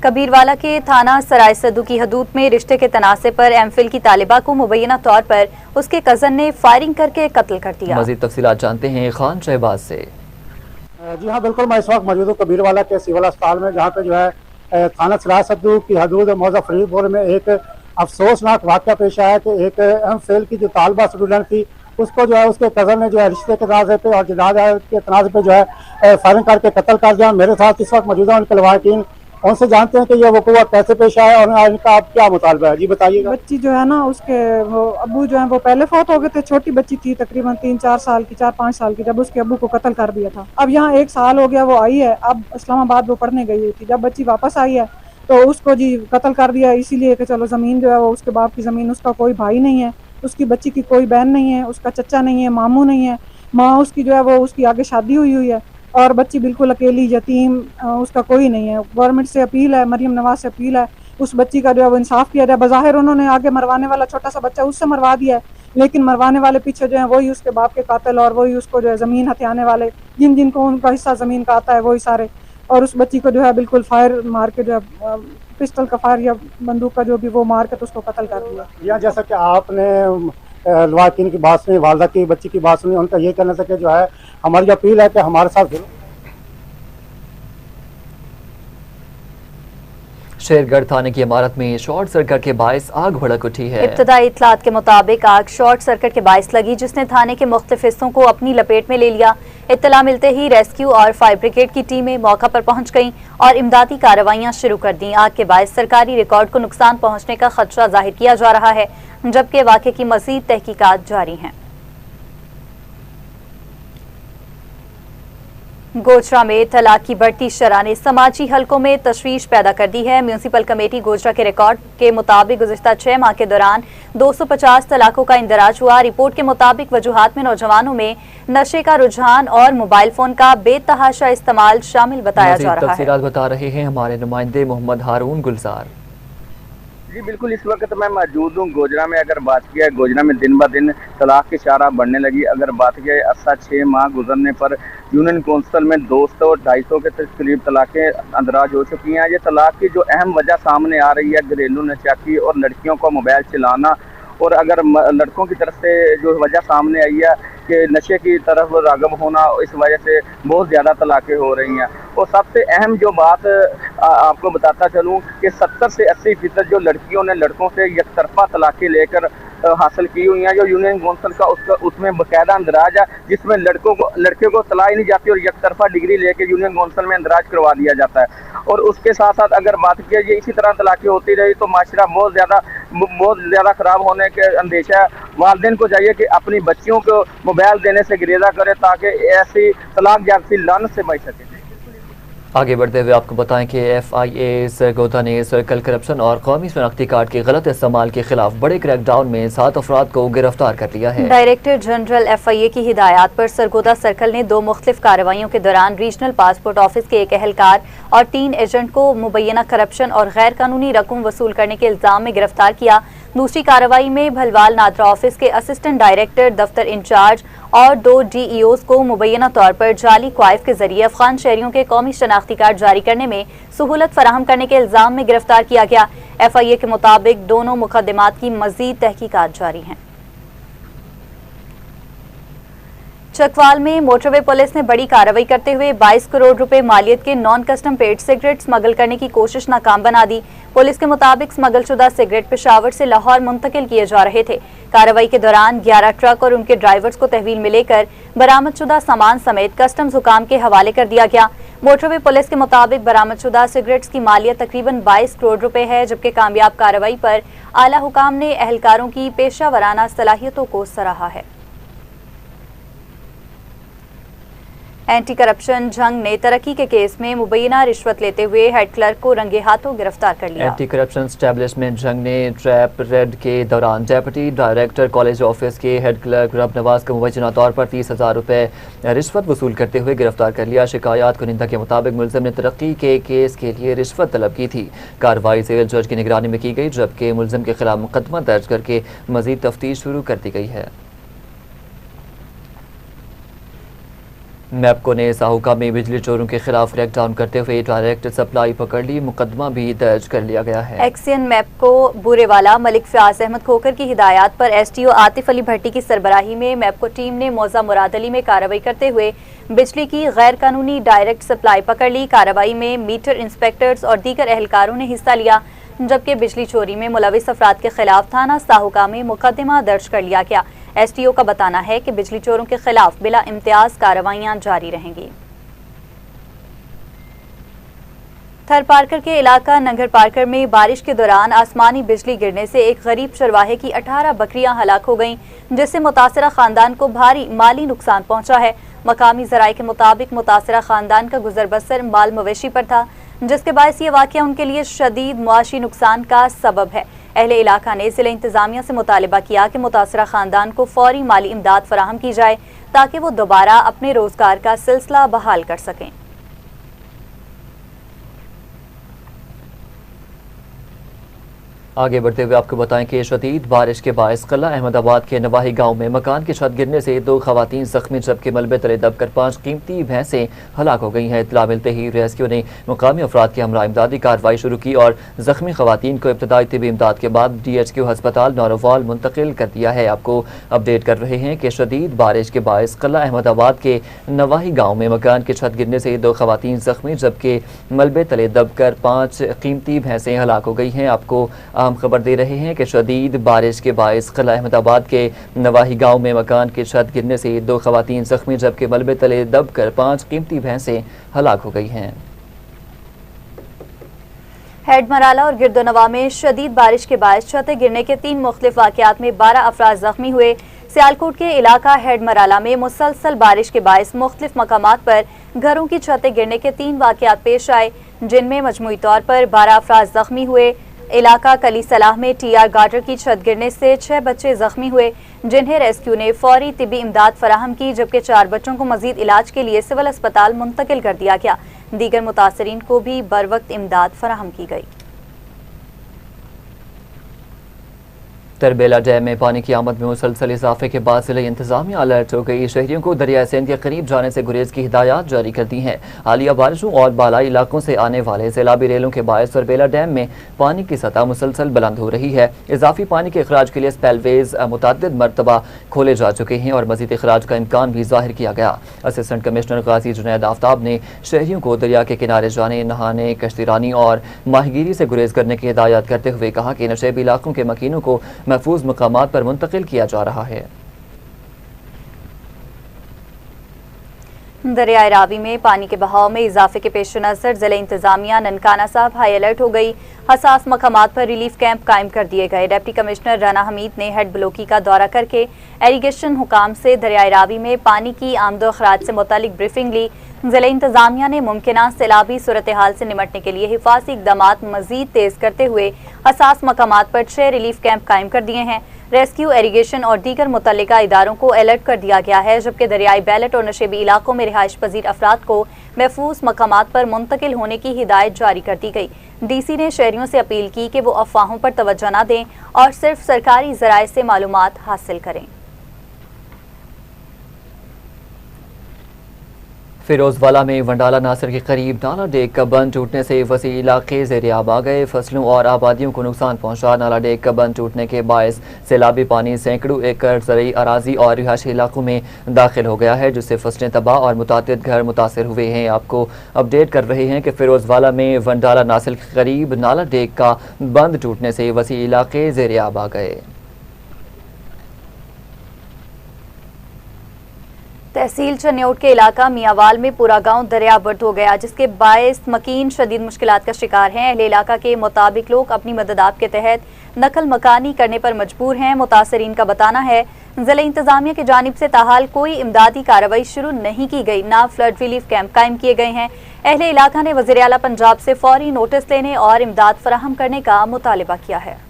Speaker 2: कबीरवाला के थाना सराय सद्दू की हदूद में रिश्ते के तनासे पर एमफिल की तालिबा को मुबैना तौर पर उसके कजन ने फायरिंग करके कत्ल कर दिया।
Speaker 1: मजीद तफसीलात जानते हैं खान शहबाज से।
Speaker 4: जी हाँ बिल्कुल, मैं इस वक्त मौजूद हूँ कबीरवाला के सिविल अस्पताल में, जहाँ पे जो है थाना सराय सद्दू की हदूद मौजा फरीदपुर में एक अफसोसनाक वाक़या पेश आया कि एक एमफिल की जो तालिबा स्टूडेंट थी उसको जो है उसके कजन ने जो है रिश्ते के तनाजे पे और जनाजा के तनाजे पे जो है फायरिंग करके कत्ल कर दिया। मेरे साथ इस वक्त मौजूद है उनके लवाकिन, उनसे जानते हैं कि ये वक़ूआ कैसे पेश आया और इनका आप क्या मुतालबा है। जी बताइएगा।
Speaker 5: बच्ची जो है ना, उसके वो अब्बू जो है वो पहले फौत हो गए थे। छोटी बच्ची थी तकरीबन 3-4 साल की, 4-5 साल की, जब उसके अब्बू को कत्ल कर दिया था। अब यहाँ 1 साल हो गया वो आई है, अब इस्लामाबाद वो पढ़ने गई हुई थी। जब बच्ची वापस आई है तो उसको जी कत्ल कर दिया, इसीलिए कि चलो ज़मीन जो है वो उसके बाप की ज़मीन, उसका कोई भाई नहीं है, उसकी बच्ची की कोई बहन नहीं है, उसका चचा नहीं है, मामू नहीं है, माँ उसकी जो है वो उसकी आगे शादी हुई है और बच्ची बिल्कुल अकेली यतीम, उसका कोई नहीं है। गवर्नमेंट से अपील है, मरियम नवाज से अपील है, उस बच्ची का जो है वो इंसाफ किया जाए। बज़ाहिर उन्होंने आगे मरवाने वाला छोटा सा बच्चा उससे मरवा दिया है, लेकिन मरवाने वाले पीछे जो है वही उसके बाप के कातिल और वही उसको जो है ज़मीन हथियाने वाले, जिनको उनका हिस्सा ज़मीन का आता है वही सारे। और उस बच्ची को जो है बिल्कुल फायर मार के जो है पिस्टल का फायर या बंदूक का जो भी वो मार के तो उसको कत्ल कर दिया।
Speaker 4: या जैसा कि आपने लवाकिन की बात सुनी, वालदा की बच्ची की बात सुनी, उनका ये कहना था कि जो है हमारी अपील है कि हमारे साथ
Speaker 1: शेरगढ़ थाने की इमारत में शॉर्ट सर्किट के बायस आग भड़क उठी है।
Speaker 2: इब्तदाई इत्तलात के मुताबिक आग शॉर्ट सर्किट के बायस लगी, जिसने थाने के मुख्तलिफ हिस्सों को अपनी लपेट में ले लिया। इत्तला मिलते ही रेस्क्यू और फायर ब्रिगेड की टीमें मौका पर पहुंच गईं और इमदादी कार्रवाइयां शुरू कर दी। आग के बायस सरकारी रिकॉर्ड को नुकसान पहुंचने का खदशा जाहिर किया जा रहा है, जबकि वाक़े की मजीद तहकीकात जारी हैं। गोजरा में तलाक की बढ़ती शरह ने समाजी हलकों में तशवीश पैदा कर दी है। म्यूनिसिपल कमेटी गोजरा के रिकॉर्ड के मुताबिक गुज़िश्ता 6 माह के दौरान 250 तलाकों का इंदराज हुआ। रिपोर्ट के मुताबिक वजूहात में नौजवानों में नशे का रुझान और मोबाइल फोन का बेतहाशा इस्तेमाल शामिल बताया जा रहा है।
Speaker 1: बता रहे हैं हमारे नुमाइंदे मोहम्मद हारून गुलजार।
Speaker 6: जी बिल्कुल, इस वक्त मैं मौजूद हूँ गोजरा में। अगर बात की है गोजरा में दिन ब दिन तलाक की शरह बढ़ने लगी। अगर बात की है अर्सा 6 माह गुजरने पर यूनियन कौंसिल में 200 और 250 के करीब तलाक़ें अंदराज हो चुकी हैं। ये तलाक की जो अहम वजह सामने आ रही है घरेलू नचाकी और लड़कियों को मोबाइल चलाना, और अगर लड़कों की तरफ से जो वजह सामने आई है कि नशे की तरफ राग़ब होना, इस वजह से बहुत ज़्यादा तलाक़ें हो रही हैं। और सबसे अहम जो बात आपको बताता चलूँ कि 70 से 80% जो लड़कियों ने लड़कों से एकतरफा तलाक़ें लेकर हासिल की हुई हैं। जो यूनियन कौंसिल का उसमें बाकायदा अंदराज है, जिसमें लड़के को तला ही नहीं जाती और एकतरफा डिग्री लेकर यूनियन कौंसिल में अंदराज करवा दिया जाता है। और उसके साथ साथ अगर बात की जाए इसी तरह तलाक़ें होती रही तो माशरा बहुत ज़्यादा ख़राब होने के अंदेशा है। वालिदैन को चाहिए कि अपनी बच्चियों को मोबाइल देने से गुरेज़ा करे ताकि ऐसी तलाक जैसी लानत से बच सके।
Speaker 1: आगे बढ़ते हुए आपको बताएं कि FIA सरगोधा ने सर्कल करप्शन और कौमी शनाख्ती कार्ड के गलत इस्तेमाल के खिलाफ बड़े क्रैकडाउन में 7 अफराद को गिरफ्तार कर लिया है।
Speaker 2: डायरेक्टर जनरल FIA की हिदायत पर सरगोधा सर्कल ने 2 मुख्तलिफ कार्रवाइयों के दौरान रीजनल पासपोर्ट ऑफिस के एक एहलकार और 3 एजेंट को मुबैना करप्शन और गैर कानूनी रकम वसूल करने के इल्जाम में गिरफ्तार किया। दूसरी कार्रवाई में भलवाल नादरा ऑफिस के असिस्टेंट डायरेक्टर दफ्तर इंचार्ज और 2 DEOs को मुबैना तौर पर जाली क्वाइफ के जरिए अफगान शहरियों के कौमी शनाख्ती कार्ड जारी करने में सहूलत फराहम करने के इल्जाम में गिरफ्तार किया गया। FIA के मुताबिक दोनों मुकदमात की मजीद तहकीकात जारी हैं। चकवाल में मोटरवे पुलिस ने बड़ी कार्रवाई करते हुए 22 करोड़ रुपए मालियत के non custom paid cigarette smuggle करने की कोशिश नाकाम बना दी। पुलिस के मुताबिक स्मगलशुदा सिगरेट पेशावर से लाहौर मुंतकिल किए जा रहे थे। कार्रवाई के दौरान 11 ट्रक और उनके ड्राइवर्स को तहवील में लेकर बरामदशुदा सामान समेत कस्टम्स हुकाम के हवाले कर दिया गया। मोटरवे पुलिस के मुताबिक बरामदशुदा सिगरेट्स की मालियत तकरीबन 22 करोड़ रुपए है, जबकि कामयाब कार्रवाई पर आला हुकाम ने एहलकारों की पेशा वराना सलाहियतों को सराहा है। एंटी करप्शन जंग ने तरक्की के केस में मुबैना रिश्वत लेते हुए हेड क्लर्क को रंगे हाथों गिरफ्तार कर लिया।
Speaker 1: एंटी करप्शन स्टैब्लिशमेंट जंग ने ट्रैप रेड के दौरान डेप्यूटी डायरेक्टर कॉलेज ऑफिस के हेड क्लर्क रब नवाज को मुबैना तौर पर 30,000 रुपए रिश्वत वसूल करते हुए गिरफ्तार कर लिया। शिकायत कुनिंदा के मुताबिक मुलजिम ने तरक्की के केस के लिए रिश्वत तलब की थी। कार्रवाई सिविल जज की निगरानी में की गई, जबकि मुलजिम के खिलाफ मुकदमा दर्ज करके मजीद तफ्तीश शुरू कर दी गई है। मैपको ने साहूका में बिजली चोरों के खिलाफ क्रैकडाउन करते हुए डायरेक्ट सप्लाई पकड़ ली, मुकदमा भी दर्ज कर लिया गया है।
Speaker 2: एक्सियन मैपको बूरेवाला मलिक फयाज अहमद खोकर की हिदायत पर एसटीओ आतिफ अली भट्टी की सरबराही में मैपको टीम ने मौजा मुराद अली में कार्रवाई करते हुए बिजली की गैर कानूनी डायरेक्ट सप्लाई पकड़ ली। कार्रवाई में मीटर इंस्पेक्टर्स और दीगर एहलकारों ने हिस्सा लिया, जबकि बिजली चोरी में मुलविस अफराद के खिलाफ थाना साहूका में मुकदमा दर्ज कर लिया गया। एसटीओ का बताना है कि बिजली चोरों के खिलाफ बिला इम्तियाज कार्रवाइयां जारी रहेंगी। थर पार्कर के इलाका नंगर पार्कर में बारिश के दौरान आसमानी बिजली गिरने से एक गरीब चरवाहे की 18 बकरियां हलाक हो गईं, जिससे मुतासरा खानदान को भारी माली नुकसान पहुंचा है। मकामी जराये के मुताबिक मुतासरा खानदान का गुजर बसर माल मवेशी पर था, जिसके बायस ये वाकया उनके लिए शदीद मुआशी नुकसान का सबब है। अहले इलाका ने जिला इंतजामिया से मुतालबा किया कि मुतासरा खानदान को फौरी माली इमदाद फराहम की जाए ताकि वो दोबारा अपने रोजगार का सिलसिला बहाल कर सकें।
Speaker 1: आगे बढ़ते हुए आपको बताएं कि शदीद बारिश के बायस कला अहमदाबाद के नवाही गांव में मकान की छत गिरने से 2 खवातीन जख्मी, जबकि मलबे तले दबकर 5 कीमती भैंसें हलाक हो गई हैं। इत्तला मिलते ही रेस्क्यू ने मुकामी अफराद की हमरा इमदादी कार्रवाई शुरू की और जख्मी खवातीन को इब्तदाई तिबी इमदाद के बाद DHQ हस्पताल नौरवाल मुंतकिल कर दिया है। आपको अपडेट कर रहे हैं कि शदीद बारिश के बायस कला अहमदाबाद के नवाही गाँव में मकान की छत गिरने से 2 खवातीन जख्मी, जबकि मलबे तले दबकर 5 कीमती भैंसें हलाक हो गई हैं। आपको खबर दे रहे हैं कि शदीद बारिश के बायस किला अहमदाबाद के नवाही गांव में मकान की छत गिरने से 2 खवातीन जख्मी, जबकि मलबे तले दबकर 5 कीमती भैंसें हलाक हो गई हैं।
Speaker 2: हेड मराला और गिरदोनवा में शदीद बारिश के बायस छतें गिरने के 3 मुख्तलिफ वाकयात में 12 अफराद जख्मी हुए। सियालकोट के इलाका हेड मराला में मुसलसल बारिश के बायस मुख्तलिफ मकामात पर घरों की छतें गिरने के 3 वाकयात पेश आए, जिनमें मजमूई तौर पर 12 अफराद जख्मी हुए। इलाका कली सलाह में TR गार्डर की छत गिरने से 6 बच्चे जख्मी हुए, जिन्हें रेस्क्यू ने फौरी तिबी इमदाद फराहम की, जबकि 4 बच्चों को मजीद इलाज के लिए सिविल अस्पताल मुंतकिल कर दिया गया। दीगर मुतासरीन को भी बर वक्त इमदाद फराहम की गई।
Speaker 1: तरबेला डैम में पानी की आमद में मुसलसल इजाफे के बाद जिले इंतजामिया अलर्ट हो गई। शहरियों को दरिया सिंध के करीब जाने से गुरेज की हिदायत जारी कर दी हैं। हालिया बारिशों और बालाई इलाकों से आने वाले सैलाबी रेलों के बायस तरबेला डैम में पानी की सतह मुसलसल बुलंद हो रही है। इजाफी पानी के अखराज के लिए स्पेलवेज मुतअद्दिद मरतबा खोले जा चुके हैं और मजीद अखराज का इम्कान भी जाहिर किया गया। असिस्टेंट कमिश्नर गाजी जुनैद आफ्ताब ने शहरियों को दरिया के किनारे जाने, नहाने, कश्तीरानी और माहीगीरी से गुरेज करने की हिदायत करते हुए कहा कि नशेबी इलाकों के मकीनों को महफूज मकामात पर मुंतकिल किया जा रहा है।
Speaker 2: दरियाए रावी में पानी के बहाव में इजाफे के पेश नजर जिले इंतजामिया ननकाना साहब हाई अलर्ट हो गई। हसास मकामात पर रिलीफ कैंप कायम कर दिए गए। डिप्टी कमिश्नर राना हमीद ने हेड ब्लॉकी का दौरा करके एरीगेशन हुकाम से दरियाए रावी में पानी की आमदो खराज से मुतालिक ब्रीफिंग ली। जिले इंतजामिया ने मुमकिन सैलाबी सूरत हाल से निमटने के लिए हिफाजी इकदामात मजीद तेज करते हुए हसास मकामात पर 6 रिलीफ कैंप कायम कर दिए हैं। रेस्क्यू, एरीगेशन और दीगर मुतल्लिका इदारों को अलर्ट कर दिया गया है, जबकि दरियाई बैलेट और नशेबी इलाकों में रिहाइश पजीर अफराद को महफूज मकामात पर मुंतकिल होने की हिदायत जारी कर दी गई। DC ने शहरियों से अपील की कि वो अफवाहों पर तवज्जो न दें और सिर्फ सरकारी जराये से मालूमात हासिल करें।
Speaker 1: फिरोजवाला में वंडाला नासिर के करीब नाला डेक का बंद टूटने से वसी इलाके ज़ेर-ए-आब आ गए। फसलों और आबादियों को नुकसान पहुंचा। नाला डेक का बंद टूटने के बायस सैलाबी पानी सैकड़ों एकड़ ज़रई अराजी और रिहायशी इलाकों में दाखिल हो गया है, जिससे फसलें तबाह और मुतादिद घर मुतासर हुए हैं। आपको अपडेट कर रहे हैं कि फिरोजवाला में वंडाला नासिर के करीब नाला डेक का बंद टूटने से वसी इलाके ज़ेर-ए-आब आ गए।
Speaker 2: तहसील चन्योट के इलाका मियावाल में पूरा गांव दरियाबर्द हो गया, जिसके बायस मकीन शदीद मुश्किलात का शिकार हैं। अहले इलाका के मुताबिक लोग अपनी मददात के तहत नकल मकानी करने पर मजबूर हैं। मुतासरीन का बताना है जिला इंतजामिया की जानिब से ताहाल कोई इमदादी कार्रवाई शुरू नहीं की गई, ना फ्लड रिलीफ कैंप कायम किए गए हैं। अहले इलाका ने वज़ीर आला पंजाब से फौरी नोटिस लेने और इमदाद फराहम करने का मुतालिबा किया है।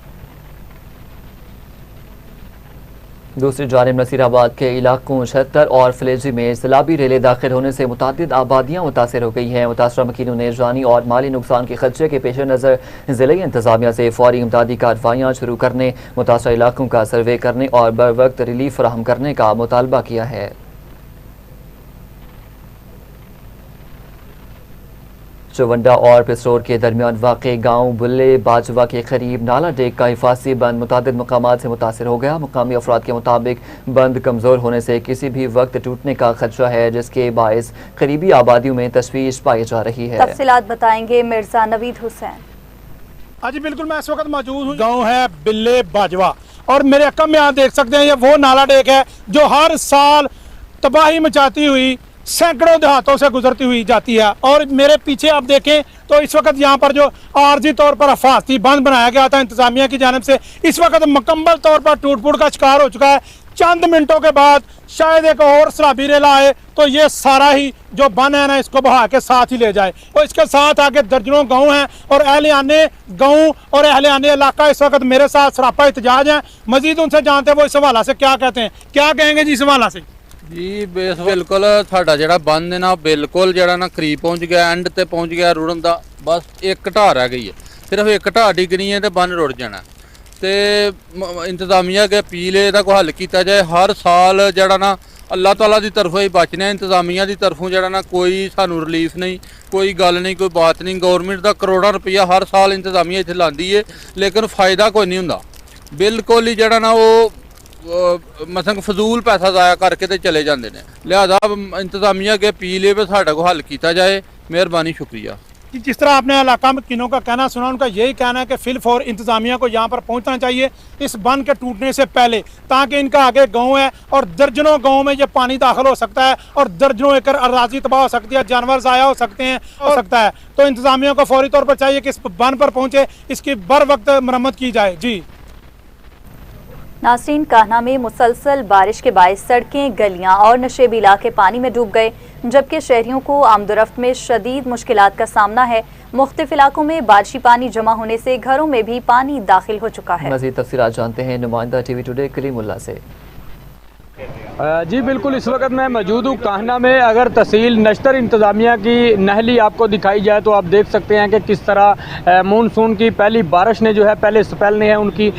Speaker 1: दूसरी जानिब नसीराबाद के इलाकों छत्तर और फलेजी में सैलाबी रेलें दाखिल होने से मुतादिद आबादियाँ मुतासर हो गई हैं। मुतासरा मकीनों ने जानी और माली नुकसान के खदशे के पेश नज़र ज़िले इंतजामिया से फौरी इमदादी कार्रवाइयाँ शुरू करने, मुतासरा इलाकों का सर्वे करने और बर वक्त रिलीफ फराहम करने का मुतालबा किया है। चवंडा और पिसरोर के दरमियान वाक़े गांव बुल्ले बाजवा के करीब नाला डेक का हिफाजी बंद मुतादिद मकामात से मुतासर हो गया। मुकामी अफराद के मुताबिक बंद कमज़ोर होने से किसी भी वक्त टूटने का खदशा है, जिसके बायस करीबी आबादियों में तशवीश पाई जा रही है।
Speaker 2: तफसीलात बताएंगे मिर्जा नवीद हुसैन।
Speaker 7: हाँ जी बिल्कुल, मैं इस वक्त मौजूद हूँ गाँव है बिल्ले बाजवा और मेरे अकम में आप देख सकते हैं ये वो नाला डेक है जो हर साल तबाही मचाती हुई सैकड़ों देहातों से गुजरती हुई जाती है। और मेरे पीछे आप देखें तो इस वक्त यहाँ पर जो आर्जी तौर पर हिफाजती बंद बनाया गया था इंतजामिया की जानिब से, इस वक्त मुकम्मल तौर पर टूट फूट का शिकार हो चुका है। चंद मिनटों के बाद शायद एक और सैलाबी रेला आए तो ये सारा ही जो बन है ना इसको बहा के साथ ही ले जाए। और इसके साथ आगे दर्जनों गाँव हैं और अहलियाने गाँव और अहलियाने इलाका इस वक्त मेरे साथ सरापा एहतजाज हैं। मजीद उनसे जानते हैं वो इस हवाला से क्या कहते हैं। क्या कहेंगे जी इस हवाला से?
Speaker 8: जी बिल्कुल साडा जिहड़ा बंद है ना बिल्कुल जिहड़ा ना करीब पहुँच गया, एंड ते पहुँच गया रुड़न दा। बस एक ढाह रह गई है, सिर्फ एक ढाह डिगनी है तो बंद रुड़ जाना। तो इंतजामिया के अपील है इहदा कोई हल किया जाए। हर साल जिहड़ा ना अल्लाह ताला की तरफों ही बचने, इंतजामिया की तरफों जिहड़ा ना कोई सानू रिलीफ नहीं, कोई गल नहीं, कोई बात नहीं। गौरमेंट का करोड़ों रुपया हर साल इंतजामिया इत्थे लांदी है लेकिन फायदा कोई नहीं हुंदा। बिल्कुल ही जिहड़ा ना वो मतलब फजूल पैसा ज़ाया करके तो चले जाते हैं। लिहाजा इंतजामिया के अपील है साढ़े को हल किया जाए। मेहरबानी, शुक्रिया।
Speaker 7: जिस तरह आपने इलाका मकीनों का कहना सुना, उनका यही कहना है कि फिल फॉर इंतजामिया को यहाँ पर पहुँचना चाहिए इस बंद के टूटने से पहले, ताकि इनका आगे गांव है और दर्जनों गांव में ये पानी दाखिल हो सकता है और दर्जनों एकड़ अराजी तबाह हो सकती है, जानवर ज़ाया हो सकता है। तो इंतजामिया को फौरी तौर पर चाहिए कि इस बंद पर पहुँचे, इसकी बर वक्त मरम्मत की जाए। जी
Speaker 2: नासरीन, कान्हा में मुसलसल बारिश के बायस सड़कें, गलियां और नशेबी इलाके पानी में डूब गए, जबकि शहरियों को आमदोरफ्त में शदीद मुश्किलात का सामना है। मुख्तलिफ इलाकों में बारिशी पानी जमा होने से घरों में भी पानी दाखिल हो चुका है।
Speaker 1: मज़ीद तफसीलात जानते हैं नुमाइंदा टीवी टुडे कलीमुल्लाह से।
Speaker 9: जी बिल्कुल, इस वक्त मैं मौजूद हूँ कान्हा में। अगर तहसील नश्तर इंतज़ामिया की नहली आपको दिखाई जाए तो आप देख सकते हैं कि किस तरह मानसून की पहली बारिश ने जो है पहले स्पेल ने है उनकी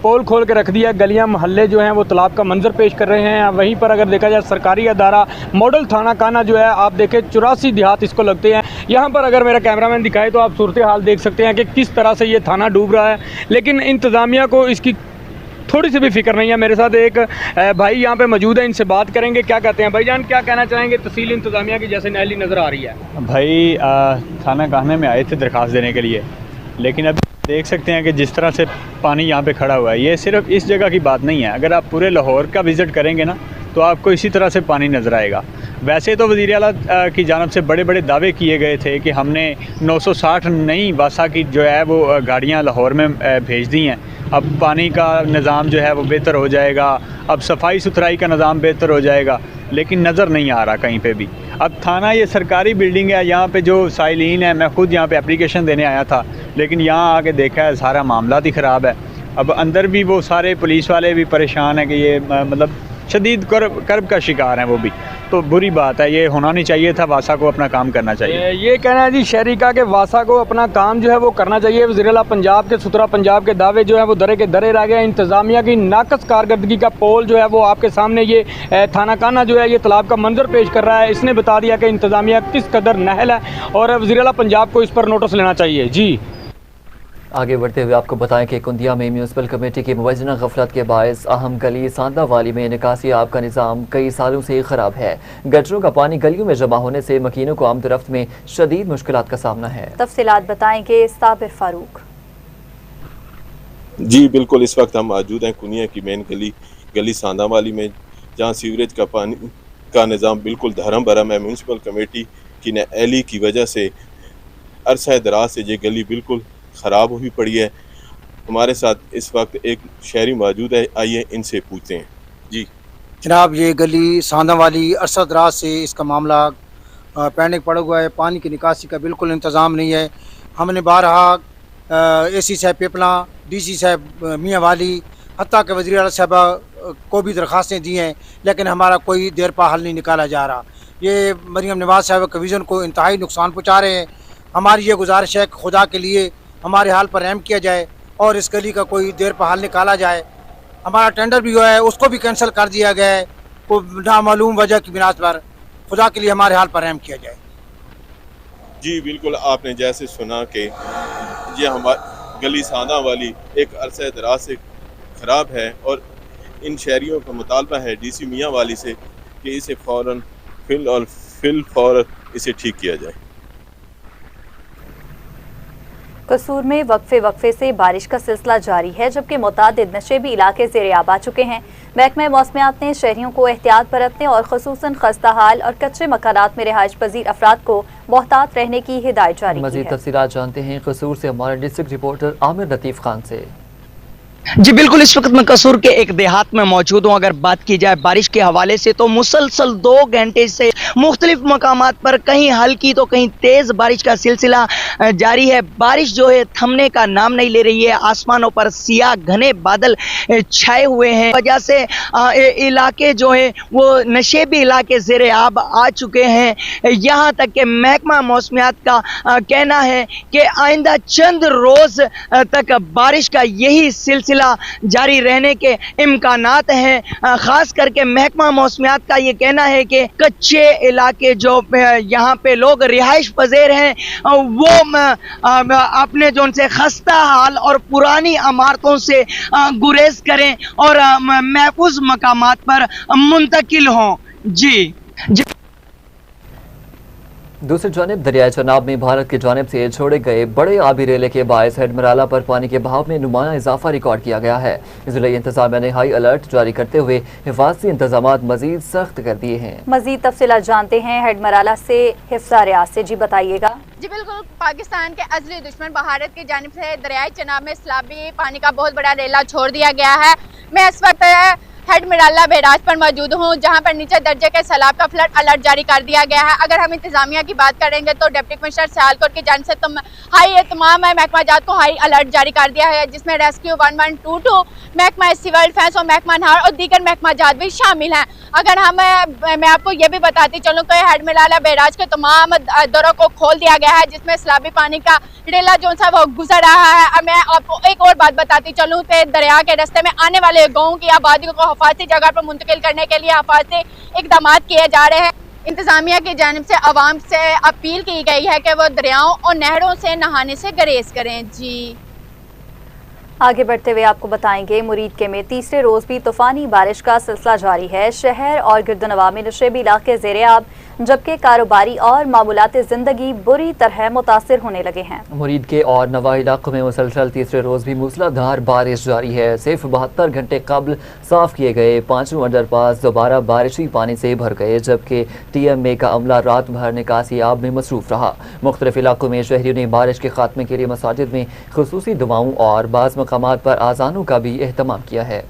Speaker 9: पोल खोल के रख दिया। गलियाँ मोहल्ले जो हैं वो तालाब का मंजर पेश कर रहे हैं। वहीं पर अगर देखा जाए सरकारी अदारा मॉडल थाना कान्हा जो है आप देखें 84 देहात इसको लगते हैं। यहाँ पर अगर मेरा कैमरामैन दिखाए तो आप सूरत हाल देख सकते हैं कि किस तरह से ये थाना डूब रहा है, लेकिन इंतज़ामिया को इसकी थोड़ी सी भी फिक्र नहीं है। मेरे साथ एक भाई यहाँ पे मौजूद है, इनसे बात करेंगे क्या कहते हैं। भाईजान, क्या कहना चाहेंगे? तहसील इंतज़ामिया की जैसे नहली नज़र आ रही है।
Speaker 10: भाई थाना कान्हा में आए थे दरख्वास्त देने के लिए, लेकिन अब देख सकते हैं कि जिस तरह से पानी यहाँ पे खड़ा हुआ है, ये सिर्फ इस जगह की बात नहीं है। अगर आप पूरे लाहौर का विज़िट करेंगे ना तो आपको इसी तरह से पानी नज़र आएगा। वैसे तो वज़ीर आला की जानब से बड़े बड़े दावे किए गए थे कि हमने 960 नई वासा की जो है वो गाड़ियाँ लाहौर में भेज दी हैं। अब पानी का निज़ाम जो है वो बेहतर हो जाएगा, अब सफाई सुथराई का निज़ाम बेहतर हो जाएगा, लेकिन नज़र नहीं आ रहा कहीं पे भी। अब थाना ये सरकारी बिल्डिंग है, यहाँ पे जो साइलिन है, मैं खुद यहाँ पे एप्लीकेशन देने आया था, लेकिन यहाँ आके देखा है सारा मामला ही ख़राब है। अब अंदर भी वो सारे पुलिस वाले भी परेशान हैं कि ये मतलब शदीद कर्ब का शिकार हैं वो भी। तो बुरी बात है, ये होना नहीं चाहिए था। वासा को अपना काम करना चाहिए।
Speaker 9: ये कहना है जी शहरी का कि वासा को अपना काम जो है वो करना चाहिए। वज़ीर आला पंजाब के सुथरा पंजाब के दावे जो है वो दरे के दरे रह गए। इंतज़ामिया की नाकस कारकर्दगी का पोल जो है वो आपके सामने ये थाना कान्हा जो है ये तालाब का मंजर पेश कर रहा है। इसने बता दिया कि इंतज़ामिया किस कदर नहल है और वज़ीर आला पंजाब को इस पर नोटिस लेना चाहिए। जी
Speaker 1: आगे बढ़ते हुए आपको बताएं कि कुंदिया में म्यूनसिपल कमेटी की मुवज़्ज़ना गफलत के बायस अहम गली सांदा वाली में निकासी आब का निज़ाम कई सालों से ख़राब है। गटरों का पानी गलियों में जमा होने से मकीनों को आमदरफ्त में शदीद मुश्किलात का सामना है।
Speaker 2: तफसीलात बताएंगे साबिर फारूक।
Speaker 11: जी बिल्कुल, इस वक्त हम मौजूद हैं कुनिया की मेन गली सांदा वाली में, जहाँ सीवरेज का पानी का निज़ाम बिल्कुल धर्म भरम है। म्यूनसिपल कमेटी की नाअहली की वजह से अरसा दराज से ये गली बिल्कुल ख़राब हुई पड़ी है। हमारे साथ इस वक्त एक शहरी मौजूद है, आइए इनसे पूछते हैं। जी
Speaker 12: जनाब, ये गली सांदा वाली अरसा दराज से इसका मामला पैनिक पड़ा हुआ है। पानी की निकासी का बिल्कुल इंतज़ाम नहीं है। हमने बारहा AC साहब पेपला, DC साहब मियाँ वाली, हत्ता के वज़ीर आला साहबा को भी दरख्वास्तें दी हैं, लेकिन हमारा कोई देर पा हल नहीं निकाला जा रहा। ये मरियम नवाज साहब के विज़न को इंतहाई नुकसान पहुँचा रहे हैं। हमारी ये गुजारिश है कि खुदा के लिए हमारे हाल पर रहम किया जाए और इस गली का कोई देर पर हल निकाला जाए। हमारा टेंडर भी हुआ है, उसको भी कैंसिल कर दिया गया है कोई नामालूम वजह की बिना पर। खुदा के लिए हमारे हाल पर रहम किया जाए।
Speaker 11: जी बिल्कुल, आपने जैसे सुना कि ये हमारी गली सांदा वाली एक अरसा दराज से ख़राब है और इन शहरियों का मुतालबा है DC मियाँ वाली से कि इसे फ़ौरन फिल फौर इसे ठीक किया जाए।
Speaker 2: कसूर में वक्फे से बारिश का सिलसिला जारी है, जबकि मुतादिद नशेबी इलाके ज़ेर-ए-आब आ चुके हैं। महकमा मौसमियात ने शहरियों को एहतियात बरतने और खुसूसन खस्ता हाल और कच्चे मकानात में रिहाइश पजीर अफराद को मोहतात रहने की हिदायत जारी की है।
Speaker 1: मज़ीद तफसीलात जानते हैं कसूर से हमारे डिस्ट्रिक्ट रिपोर्टर आमिर लतीफ़ खान से।
Speaker 13: जी बिल्कुल, इस वक्त मैं कसूर के एक देहात में मौजूद हूँ। अगर बात की जाए बारिश के हवाले से तो मुसलसल 2 घंटे से मुख्तलिफ मकामात पर कहीं हल्की तो कहीं तेज़ बारिश का सिलसिला जारी है। बारिश जो है थमने का नाम नहीं ले रही है। आसमानों पर सियाह घने बादल छाए हुए हैं, वजह से इलाके जो है वो नशेबी इलाके ज़ेर-ए-आब आ चुके हैं। यहाँ तक कि महकमा मौसमियात का कहना है कि आइंदा चंद रोज़ तक बारिश का यही सिलसिला जारी रहने के इम्कानात हैं। खास करके महकमा मौसमियात का ये कहना है कि कच्चे इलाके जो यहाँ पे लोग रिहाइश पज़ीर हैं वो अपने जो उनसे खस्ता हाल और पुरानी इमारतों से गुरेज करें और महफूज मकामात पर मुंतकिल हों। जी
Speaker 1: दूसरी जानिब दरियाए चनाब में भारत की जानिब से छोड़े गए बड़े आबी रेले के बायस हेडमराला पर पानी के बहाव में नुमाया इजाफा रिकॉर्ड किया गया है। इसलिए इंतजामिया ने हाई अलर्ट जारी करते हुए हिफाजती इंतजाम मजीद सख्त कर दिए हैं।
Speaker 2: मजीद तफसीलात जानते हैं हेडमराला से हिफ्जा रियाज से। जी बताइएगा।
Speaker 14: जी बिल्कुल, पाकिस्तान के अज़ली दुश्मन भारत की जानिब से दरियाए चनाब में सैलाबी पानी का बहुत बड़ा रेला छोड़ दिया गया है। मैं इस वक्त हेडमराला बैराज पर मौजूद हूँ, जहाँ पर नीचे दर्जे के सैलाब का फ्लड अलर्ट जारी कर दिया गया है। अगर हम इंतजामिया की बात करेंगे तो डिप्टी कमिश्नर सियालकोट की जानिब से तमाम महकमा जात को हाई अलर्ट जारी कर दिया है, जिसमें रेस्क्यू 1122, महकमा सिविल डिफेंस और महकमा नहर और दीगर महकमा जात भी शामिल हैं। अगर मैं आपको ये भी बताती चलूँ कि हेडमराला बैराज के तमाम दरों को खोल दिया गया है, जिसमें सैलाबी पानी का रेला जो सा वो गुजर रहा है। अब मैं आपको एक और बात बताती चलूँ कि दरिया के रास्ते में आने वाले गाँव की आबादी को हिफाजती जगह पर मुंतकिल करने के लिए हिफाजती इकदाम किए जा रहे हैं। इंतजामिया की जानिब से आवाम से अपील की गई है कि वो दरियाओं और नहरों से नहाने से गुरेज करें। जी
Speaker 2: आगे बढ़ते हुए आपको बताएंगे मुरीद के में तीसरे रोज भी तूफानी बारिश का सिलसिला जारी है। शहर और गिरदनवा में नशेबी इलाके ज़ेर-ए-आब, जबकि कारोबारी और मामूलाती जिंदगी बुरी तरह मुतासिर होने लगे हैं।
Speaker 1: मुरीद के और नवा इलाकों में मुसलसल तीसरे रोज भी मूसलाधार बारिश जारी है। सिर्फ 72 घंटे कबल साफ किए गए 5 अंडरपास दोबारा बारिशी पानी से भर गए, जबकि TMA का अमला रात भर निकासी आब में मसरूफ रहा। मुख्तलिफ इलाकों में शहरियों ने बारिश के खात्मे के लिए मसाजिद में खुसूसी दुआओं और बाज़ मकामात पर आज़ानों का भी एहतमाम किया है।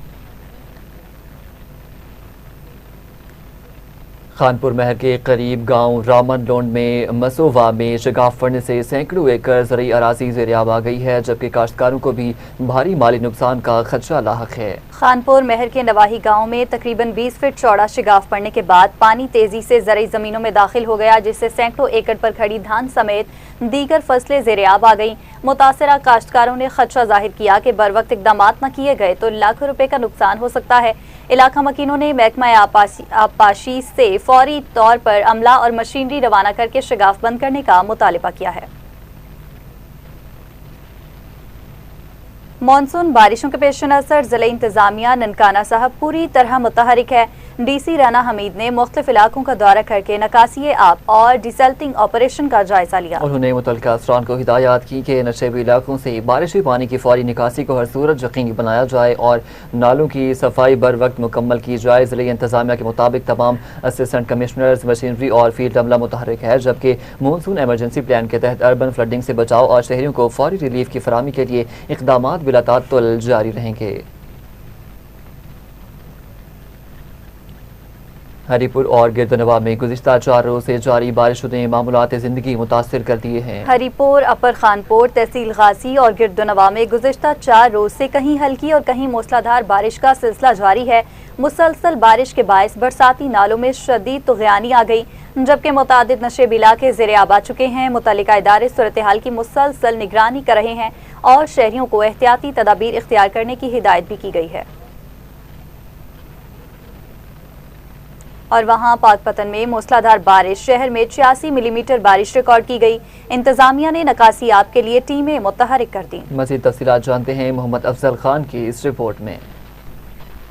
Speaker 1: खानपुर महर के करीब गांव रामन लोंड में मसोवा में शगाफ फड़ने से सैकड़ों एकड़ ज़रई अराज़ी ज़ेर-ए-आब आ गई है, जबकि काश्तकारों को भी भारी माली नुकसान का खदशा लाहक है।
Speaker 2: खानपुर महर के नवाही गांव में तकरीबन 20 फीट चौड़ा शिगाफ पड़ने के बाद पानी तेजी से ज़रई ज़मीनों में दाखिल हो गया, जिससे सैकड़ों एकड़ पर खड़ी धान समेत दीगर फसलें ज़ेर-ए-आब आ गईं। मुतासरा काश्तकारों ने खदशा जाहिर किया कि बर वक्त इकदाम न किए गए तो लाखों रुपए का नुकसान हो सकता है। इलाका मकीनों ने महकमा आबपाशी से फौरी तौर पर अमला और मशीनरी रवाना करके शिगाफ बंद करने का मुतालिबा किया है। मानसून बारिशों के पेश नज़र ज़िला इंतजामिया ननकाना साहब पूरी तरह मुतहरिक है। DC राना हमीद ने मुख्तलिफ इलाकों का दौरा करके नकासी आब और डिसल्टिंग ऑपरेशन का जायजा लिया।
Speaker 1: उन्होंने मुतल्लिका अफसरान को हिदायत की कि नशेबी इलाकों से बारिशी पानी की फौरी निकासी को हर सूरत यकीनी बनाया जाए और नालों की सफाई बर वक्त मुकम्मल की जाए। ज़िले इंतजामिया के मुताबिक तमाम असिस्टेंट कमिश्नर्स, मशीनरी और फील्ड अमला मुतहरिक है, जबकि मानसून एमरजेंसी प्लान के तहत अर्बन फ्लडिंग से बचाव और शहरियों को फौरी रिलीफ की फराहमी के लिए इक़दामात बिलातातुल जारी रहेंगे। हरीपुर और गिरदनवा में गुज़िश्ता 4 रोज से जारी बारिश ने मामूलात ज़िंदगी मुतासिर कर दिए हैं।
Speaker 2: हरीपुर, अपर खानपुर, तहसील गाजी और गिरदनवा में गुज़िश्ता 4 रोज से कहीं हल्की और कहीं मूसलाधार बारिश का सिलसिला जारी है। मुसलसल बारिश के बायस बरसाती नालों में शदीद तुग़यानी आ गई, जबकि मुतादिद नशेब इलाके ज़ेरे आब आ चुके हैं। मुतल्लिका इदारे सूरत हाल की मुसलसल निगरानी कर रहे हैं और शहरियों को एहतियाती तदाबीर इख्तियार करने की हिदायत भी की गई है। और वहां पाकपतन में मूसलाधार बारिश, शहर में 86 मिलीमीटर बारिश रिकॉर्ड की गई। इंतजामिया ने नकासी आब के लिए टीमें मुतहरिक कर दी।
Speaker 1: मज़ीद तफसीलात जानते हैं मोहम्मद अफजल खान की इस रिपोर्ट में।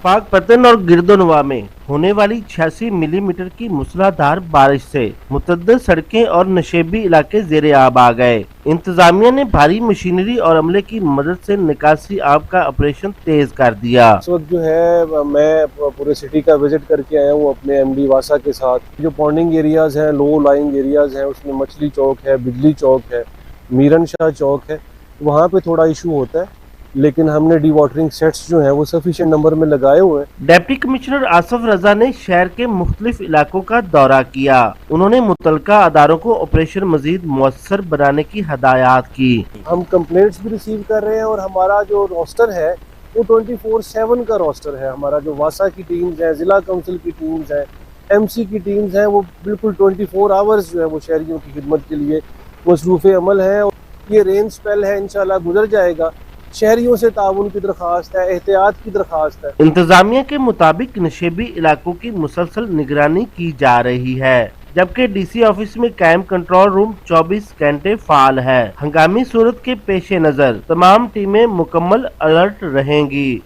Speaker 15: पाकपतन और गिरदोनवा में होने वाली 86 मिलीमीटर की मूसलाधार बारिश से मुतअद्दिद सड़कें और नशेबी इलाके ज़ेरे आब आ गए। इंतजामिया ने भारी मशीनरी और अमले की मदद से निकासी आब का ऑपरेशन तेज कर दिया।
Speaker 16: इस वक्त जो है मैं पूरे सिटी का विजिट करके आया हूँ अपने MD वासा के साथ। जो पॉन्डिंग एरियाज हैं, लो लाइंग एरियाज हैं, उसमें मछली चौक है, बिजली चौक है, मीरन शाह चौक है, वहाँ पे थोड़ा इशू होता है, लेकिन हमने डी वाटरिंग सेट्स जो हैं वो सफिशिएंट नंबर में लगाए हुए हैं।
Speaker 15: डिप्टी कमिश्नर आसिफ रजा ने शहर के मुख्तलिफ इलाकों का दौरा किया। उन्होंने मुतल्लिका अदारों को ऑपरेशन मजीद मुअस्सर बनाने की हदायत की।
Speaker 16: हम कंप्लेंट्स भी रिसीव कर रहे हैं और हमारा जो रोस्टर है वो 24/7 का रोस्टर है। हमारा जो वासा की टीम्स है, जिला काउंसिल की टीम्स है, MC की टीम्स है, वो बिल्कुल 24 आवर्स जो है वो शहरियों की खिदमत के लिए मसरूफ़ अमल है। और ये रेन स्पेल है, इंशाल्लाह गुजर जाएगा। शहरियों से ताउन की दरख्वास्त है, एहतियात की दरख्वास्त है।
Speaker 15: इंतजामिया के मुताबिक नशेबी इलाकों की मुसलसल निगरानी की जा रही है, जबकि DC ऑफिस में कायम कंट्रोल रूम 24 घंटे फाल है। हंगामी सूरत के पेश नजर तमाम टीमें मुकम्मल अलर्ट रहेंगी।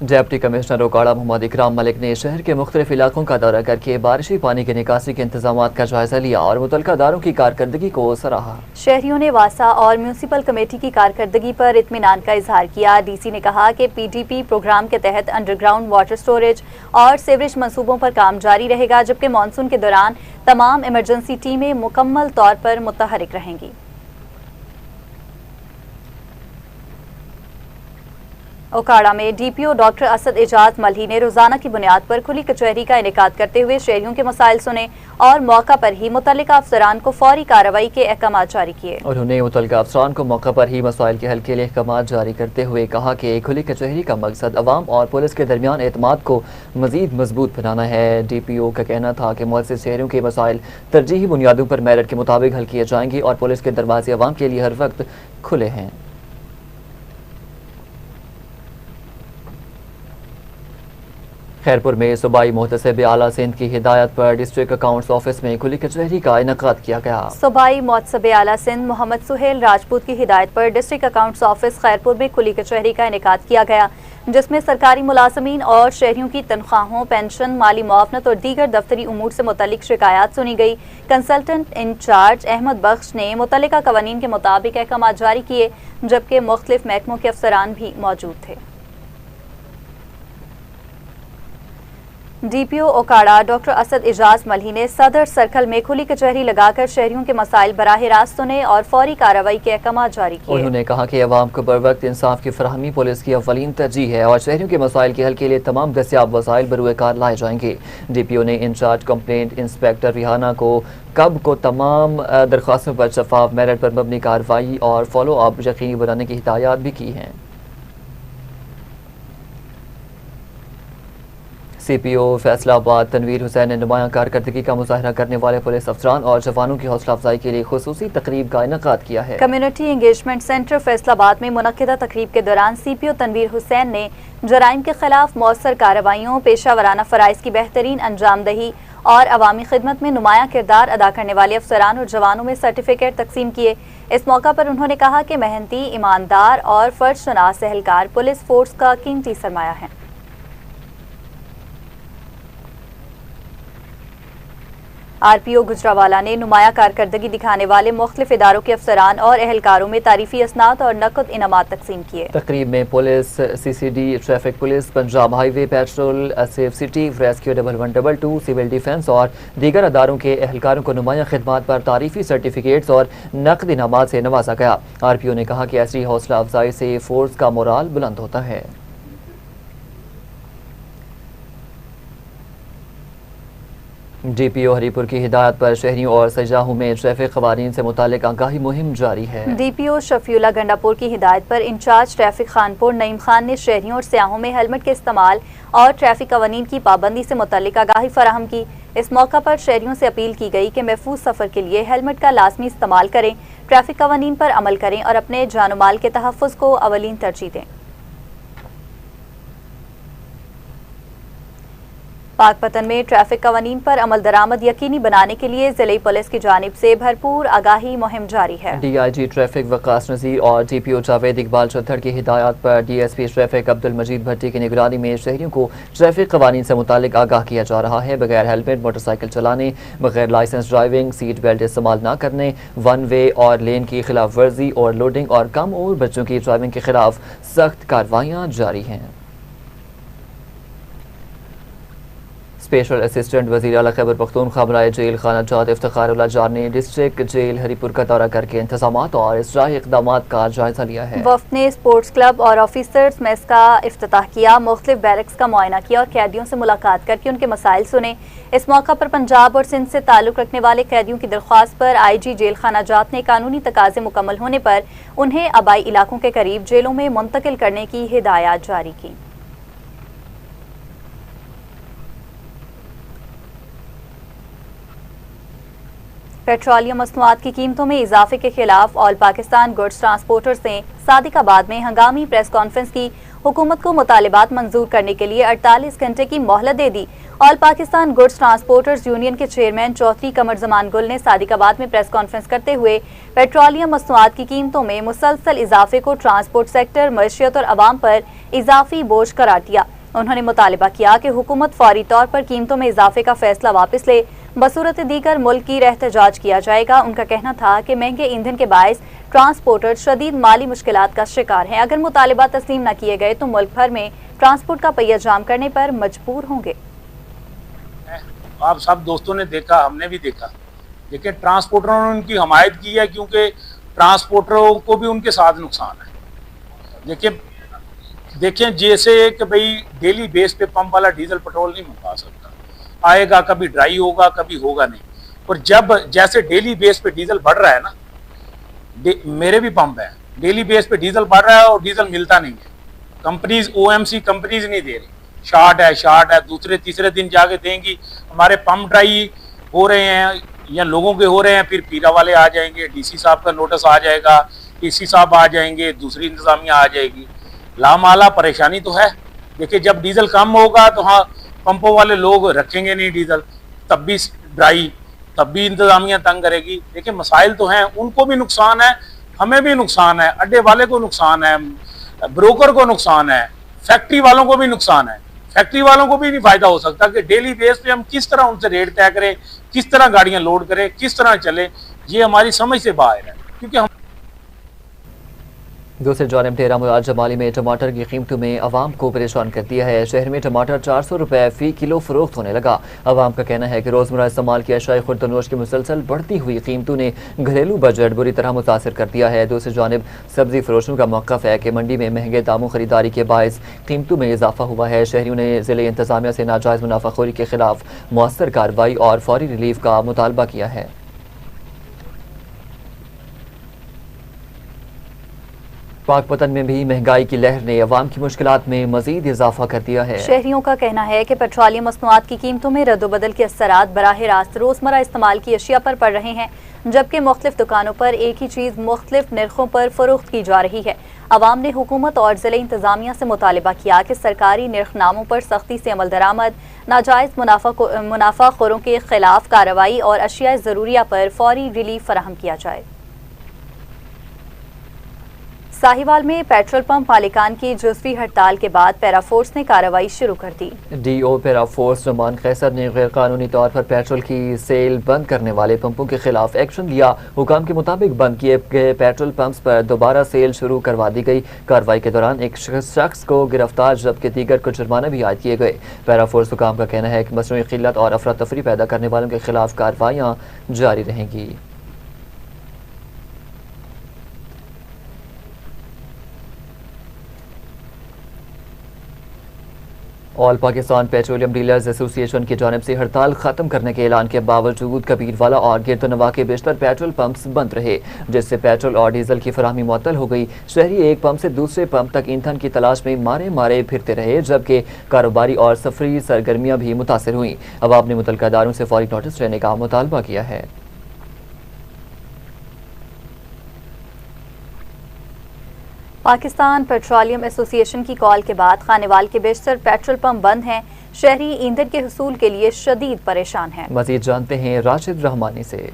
Speaker 1: डिप्टी कमिश्नर ओकाड़ा मोहम्मद इकराम मलिक ने शहर के मुख्तलिफ इलाकों का दौरा करके बारिशी पानी की निकासी के इंतजामात का जायजा लिया और मुतल्लिका अदारों की कारकर्दगी को सराहा।
Speaker 2: शहरियों ने वासा और म्यूनसिपल कमेटी की कारकर्दगी पर इत्मीनान का इजहार किया। DC ने कहा कि PDP प्रोग्राम के तहत अंडरग्राउंड वाटर स्टोरेज और सीवरेज मंसूबों पर काम जारी रहेगा, जबकि मानसून के दौरान तमाम इमरजेंसी टीमें मुकम्मल तौर पर मुतहरिक रहेंगी। ओकाड़ा में DPO डॉक्टर असद एजाज मल्ही ने रोजाना की बुनियाद पर खुली कचहरी का इनेकाद करते हुए शहरियों के मसाइल सुने और मौका पर ही मुतल्लिका अफसरान को फौरी कार्रवाई के अहकाम जारी किए।
Speaker 1: उन्होंने मुतल्लिका अफसरान को मौका पर ही मसाइल के हल के लिए अहकाम जारी करते हुए कहा कि खुली कचहरी का मकसद अवाम और पुलिस के दरमियान एतमाद को मजीद मजबूत बनाना है। DPO का कहना था कि मुअज़्ज़िज़ शहरियों के मसाइल तरजीही बुनियादों पर मेरिट के मुताबिक हल किए जाएंगे और पुलिस के दरवाजे अवाम के लिए हर वक्त खुले हैं। खैरपुर में सूबाई मोहतसिब आला सिंध की हिदायत पर डिस्ट्रिक्ट अकाउंट्स ऑफिस में खुली कचहरी का इनेकाद किया गया।
Speaker 2: सूबाई मोहतसिब आला सिंध मोहम्मद सुहेल राजपूत की हिदायत पर डिस्ट्रिक्ट अकाउंट्स ऑफिस खैरपुर में खुली कचहरी का इनेकाद किया गया, जिसमें सरकारी मुलाजमीन और शहरियों की तनख्वाहों, पेंशन, माली मुआवनत और दीगर दफ्तरी उमूर से मुतल्लिक शिकायत सुनी गई। कंसल्टेंट इंचार्ज अहमद बख्श ने मुतल्लिका कवानीन के मुताबिक अहकाम जारी किए, जबकि मुख्तलिफ महकमों के अफसरान भी मौजूद थे। DPO ओकाड़ा डॉक्टर असद एजाज मल्ही ने सदर सर्कल में खुली कचहरी लगाकर शहरियों के मसाइल बराह रास्त सुने और फौरी कार्रवाई के अहकाम जारी किए।
Speaker 1: उन्होंने कहा कि अवाम को बर वक्त इंसाफ की फराहमी पुलिस की अव्वलीन तरजीह है और शहरियों के मसाइल के हल के लिए तमाम दस्याब वसाइल बरूए कार लाए जाएंगे। DPO ने इंचार्ज कंप्लेंट इंस्पेक्टर रिहाना को कब को तमाम दरख्वास्तों पर शफाफ मेरिट पर मबनी कार्रवाई और फॉलो अप यकीनी बनाने की हिदायत भी की हैं। CPO फैसलाबाद तनवीर हुसैन ने नुमायां कारकर्दगी का मुजाहरा करने वाले पुलिस अफसरान और जवानों की हौसला अफजाई के लिए खुसूसी तकरीब का इनेकाद किया है।
Speaker 2: कम्युनिटी एंगेजमेंट सेंटर फैसलाबाद में मुनक्किदा तकरीब के दौरान CPO तनवीर हुसैन ने जराइम के खिलाफ मौसर कार्रवाइयों, पेशा वराना फ़राइज़ की बेहतरीन अंजामदही और अवामी खिदमत में नुमाया किरदार अदा करने वाले अफसरान और जवानों में सर्टिफिकेट तकसीम किए। इस मौका पर उन्होंने कहा कि मेहनती, ईमानदार और फर्जशनास एहलकार पुलिस फोर्स का कीमती सरमाया है। आरपीओ गुजरावाला ने नुमाया कारकर्दगी दिखाने वाले मुख्तलिफ इदारों के अफसरान और एहलकारों में तारीफी असनाद और नकद इनामात तकसीम किए।
Speaker 1: तकरीब में police, CCD, traffic police, Punjab highway patrol, safe city, rescue 1122, civil defence और दीगर अदारों के एहलकारों को नुमाया खिदमात पर तारीफी सर्टिफिकेट्स और नकद इनामात से नवाजा गया। आरपीओ ने कहा कि ऐसी हौसला अफजाई से फोर्स का मोराल बुलंद होता है। DPO हरीपुर की हिदायत पर शहरियों और सजाहों में ट्रैफिक कवानीन से मुतालिक आगाही मुहिम जारी है।
Speaker 2: DPO शफीउल्लाह गंडापुर की हिदायत पर इंचार्ज ट्रैफिक खानपुर नईम खान ने शहरियों और सयाहों में हेलमेट के इस्तेमाल और ट्रैफिक कवानीन की पाबंदी से मुतालिक आगाही फराहम की। इस मौका पर शहरियों से अपील की गई कि महफूज सफर के लिए हेलमेट का लाजमी इस्तेमाल करें, ट्रैफिक कवानीन पर अमल करें और अपने जान माल के तहफ़्फ़ुज़ को अवलीन तरजीह दें। पाकपतन में ट्रैफिक कवानीन पर अमल दरामद यकीनी बनाने के लिए जिले पुलिस की जानिब से भरपूर आगाही मुहिम जारी है।
Speaker 1: DIG ट्रैफिक वकास नज़ीर और DPO जावेद इकबाल चौधर की हिदायत पर DSP ट्रैफिक अब्दुल मजीद भट्टी की निगरानी में शहरियों को ट्रैफिक कवानीन से मुतालिक आगाह किया जा रहा है। बगैर हेलमेट मोटरसाइकिल चलाने, बगैर लाइसेंस ड्राइविंग, सीट बेल्ट इस्तेमाल न करने, वन वे और लेन की खिलाफ वर्जी, ओवरलोडिंग और कम उम्र बच्चों की ड्राइविंग के खिलाफ सख्त कार्रवाइयाँ जारी हैं। स्पेशल असिस्टेंट वज़ीर आला खैबर पख्तूनख्वा बराए जेल खाना जात इफ्तिखारुल्लाह जान ने डिस्ट्रिक्ट जेल हरीपुर का दौरा करके इंतजामात और इसराही इक़दामात का जायजा लिया है।
Speaker 2: वफ़द ने स्पोर्ट्स क्लब और ऑफिसर्स मेस का इफ्तिताह किया, मुख्तलिफ बैरक्स का मुआयना किया और कैदियों से मुलाकात करके उनके मसाइल सुने। इस मौका पर पंजाब और सिंध से ताल्लुक़ रखने वाले कैदियों की दरख्वास्त पर IG जेल खाना जात ने कानूनी तकाजे मुकम्मल होने पर उन्हें आबाई इलाकों के करीब जेलों में मुंतकिल करने की हिदायत जारी की। पेट्रोलियम मसनूआत की कीमतों में इजाफे के खिलाफ ऑल पाकिस्तान गुड्स ट्रांसपोर्टर्स ने सादिकाबाद में हंगामी प्रेस कॉन्फ्रेंस की हुकूमत को मुतालिबात मंजूर करने के लिए 48 घंटे की मोहलत दे दी। All Pakistan goods transporters union के चेयरमैन चौधरी कमर जमान गुल ने सादिकाबाद में प्रेस कॉन्फ्रेंस करते हुए पेट्रोलियम मसनूआत की कीमतों में मुसलसल इजाफे को ट्रांसपोर्ट सेक्टर, मईशत और आवाम पर इजाफी बोझ करार दिया। उन्होंने मुतालिबा किया कि हुकूमत फौरी तौर पर कीमतों में इजाफे का फैसला वापस ले, बसूरत दीगर मुल्क की रहतजाज किया जाएगा। उनका कहना था कि महंगे ईंधन के बायस ट्रांसपोर्टर शदीद माली मुश्किलात का शिकार हैं। अगर मुतालिबा तस्लीम न किए गए तो मुल्क भर में ट्रांसपोर्ट का पहिया जाम करने पर मजबूर होंगे।
Speaker 17: आप सब दोस्तों ने देखा, हमने भी देखा, देखिए ट्रांसपोर्टरों ने उनकी हमायत की है क्योंकि ट्रांसपोर्टरों को भी उनके साथ नुकसान है। देखें जैसे कि भाई डेली बेस पे पंप वाला डीजल पेट्रोल नहीं मंगवा सकता, आएगा कभी ड्राई होगा कभी होगा नहीं। और जब जैसे डेली बेस पे डीजल बढ़ रहा है ना, मेरे भी पंप है, डेली बेस पे डीजल बढ़ रहा है और डीजल मिलता नहीं है। कंपनीज OMC कंपनीज नहीं दे रही, शार्ट है, दूसरे तीसरे दिन जाके देंगी। हमारे पंप ड्राई हो रहे हैं या लोगों के हो रहे हैं, फिर पीरा वाले आ जाएंगे, DC साहब का नोटिस आ जाएगा, PC साहब आ जाएंगे, दूसरी इंतजामिया आ जाएगी। लामाला परेशानी तो है। देखिए जब डीजल कम होगा तो हाँ पंपों वाले लोग रखेंगे नहीं डीजल, तब भी ड्राई, तब भी इंतजामिया तंग करेगी। देखिए मसाइल तो हैं, उनको भी नुकसान है, हमें भी नुकसान है, अड्डे वाले को नुकसान है, ब्रोकर को नुकसान है, फैक्ट्री वालों को भी नुकसान है। फैक्ट्री वालों को भी नहीं फायदा हो सकता कि डेली बेस पे हम किस तरह उनसे रेट तय करें, किस तरह गाड़ियां लोड करें, किस तरह चले, ये हमारी समझ से बाहर है। क्योंकि हम
Speaker 1: दूसरी जानिब डेरा मुराद जमाली में टमाटर की कीमतों में आवाम को परेशान कर दिया है। शहर में टमाटर 400 रुपए फी किलो फरोख्त होने लगा। आवाम का कहना है कि रोजमर्रा इस्तेमाल की अशाई खुर्दनोश की मुसलसल बढ़ती हुई कीमतों ने घरेलू बजट बुरी तरह मुतासर कर दिया है। दूसरी जानिब सब्जी फरोशों का मौक़िफ़ है कि मंडी में महंगे दामों खरीदारी के बायस कीमतों में इजाफा हुआ है। शहरियों ने ज़िले इंतजामिया से नाजायज़ मुनाफाखोरी के खिलाफ मौसर कार्रवाई और फौरी रिलीफ का मुतालबा किया है। पाकपतन में भी महंगाई की लहर ने अवाम की मुश्किलात में मजीद इजाफा कर दिया है।
Speaker 2: शहरियों का कहना है कि पेट्रोलियम मसनूआत की कीमतों में रद्दोबदल के असरात बराह रास्त रोजमर्रा इस्तेमाल की अशिया पर पड़ रहे हैं, जबकि मुख्तलिफ दुकानों पर एक ही चीज़ मुख्तलिफ नरखों पर फरोख्त की जा रही है। अवाम ने हुकूमत और ज़िले इंतजामिया से मुतालबा किया कि सरकारी निर्खनामों पर सख्ती से अमल दरामद, नाजायज़ मुनाफाखोरों के खिलाफ कार्रवाई और अशिया ज़रूरिया पर फौरी रिलीफ फराहम किया जाए। साहिवाल में पेट्रोल पंप मालिकान की जुज़वी हड़ताल के बाद पैराफोर्स ने कार्रवाई शुरू कर दी। DO पैराफोर्स नुमान कैसर ने गैर कानूनी तौर पर पेट्रोल की सेल बंद करने वाले पंपों के खिलाफ एक्शन लिया। हुकाम के मुताबिक बंद किए गए पेट्रोल पंप्स पर दोबारा सेल शुरू करवा दी गई। कार्रवाई के दौरान एक शख्स को गिरफ्तार जबकि दीगर को जुर्माना भी आयद किए गए। पैराफोर्स हुकाम का कहना है कि मसनूई किल्लत और अफरा तफरी पैदा करने वालों के खिलाफ कार्रवाइयाँ जारी रहेंगी। All Pakistan petroleum dealers association की जानिब से हड़ताल खत्म करने के ऐलान के बावजूद कबीरवाला और गिरदनवा के बेशतर पेट्रोल पंप्स बंद रहे, जिससे पेट्रोल और डीजल की फराहमी मुअत्तल हो गई। शहरी एक पंप से दूसरे पंप तक ईंधन की तलाश में मारे फिरते रहे, जबकि कारोबारी और सफरी सरगर्मियां भी मुतासर हुई। अवाम ने मुतल्लिका इदारों से फौरी नोटिस लेने का मुतालबा किया है। पाकिस्तान पेट्रोलियम एसोसिएशन की कॉल के बाद खानेवाल के बेशतर पेट्रोल पंप बंद हैं। शहरी ईंधन के हुसूल के लिए शदीद परेशान हैं। मज़ीद जानते हैं राशिद रहमानी से।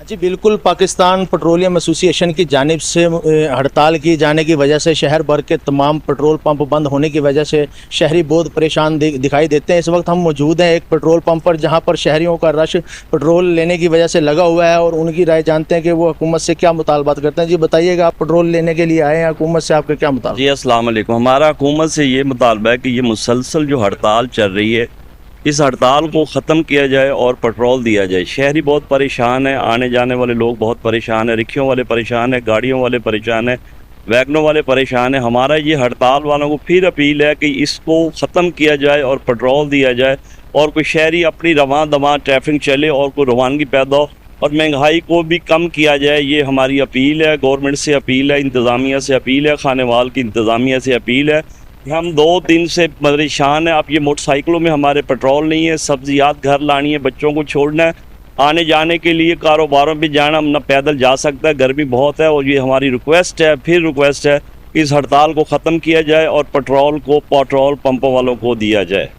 Speaker 18: जी बिल्कुल, पाकिस्तान पेट्रोलियम एसोसिएशन की जानिब से हड़ताल की जाने की वजह से शहर भर के तमाम पेट्रोल पंप बंद होने की वजह से शहरी बहुत परेशान दिखाई देते हैं। इस वक्त हम मौजूद हैं एक पेट्रोल पंप पर, जहां पर शहरियों का रश पेट्रोल लेने की वजह से लगा हुआ है और उनकी राय जानते हैं कि वो हुकूमत से क्या मुतालबात करते हैं। जी बताइएगा, आप पेट्रोल लेने के लिए आए हैं, हुकूमत से आपका क्या मुतालबा?
Speaker 19: जी अस्सलाम वालेकुम। हमारा हुकूमत से ये मुतालबा है कि ये मुसलसल जो हड़ताल चल रही है, इस हड़ताल को ख़त्म किया जाए और पेट्रोल दिया जाए। शहरी बहुत परेशान है, आने जाने वाले लोग बहुत परेशान हैं, रिक्शों वाले परेशान हैं, गाड़ियों वाले परेशान हैं, वैगनों वाले परेशान हैं। हमारा ये हड़ताल वालों को फिर अपील है कि इसको ख़त्म किया जाए और पेट्रोल दिया जाए और कोई शहरी अपनी रवां दवां ट्रैफिक चले और कोई रवानगी पैदा हो और महंगाई को भी कम किया जाए। ये हमारी अपील है, गवर्नमेंट से अपील है, इंतज़ामिया से अपील है, खानेवाल की इंतज़ामिया से अपील है। हम 2 दिन से परेशान हैं। अब ये मोटरसाइकिलों में हमारे पेट्रोल नहीं है, सब्जियात घर लानी है, बच्चों को छोड़ना है, आने जाने के लिए कारोबारों पे जाना, हम ना पैदल जा सकता है, गर्मी बहुत है। और ये हमारी रिक्वेस्ट है, फिर रिक्वेस्ट है, इस हड़ताल को ख़त्म किया जाए और पेट्रोल को पेट्रोल पंपों वालों को दिया जाए।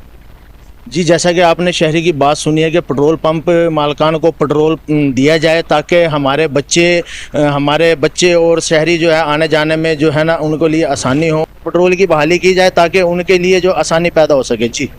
Speaker 18: जी जैसा कि आपने शहरी की बात सुनी है कि पेट्रोल पंप मालिकान को पेट्रोल दिया जाए ताकि हमारे बच्चे और शहरी जो है आने जाने में जो है ना उनको लिए आसानी हो। पेट्रोल की बहाली की जाए ताकि उनके लिए जो आसानी पैदा हो सके। जी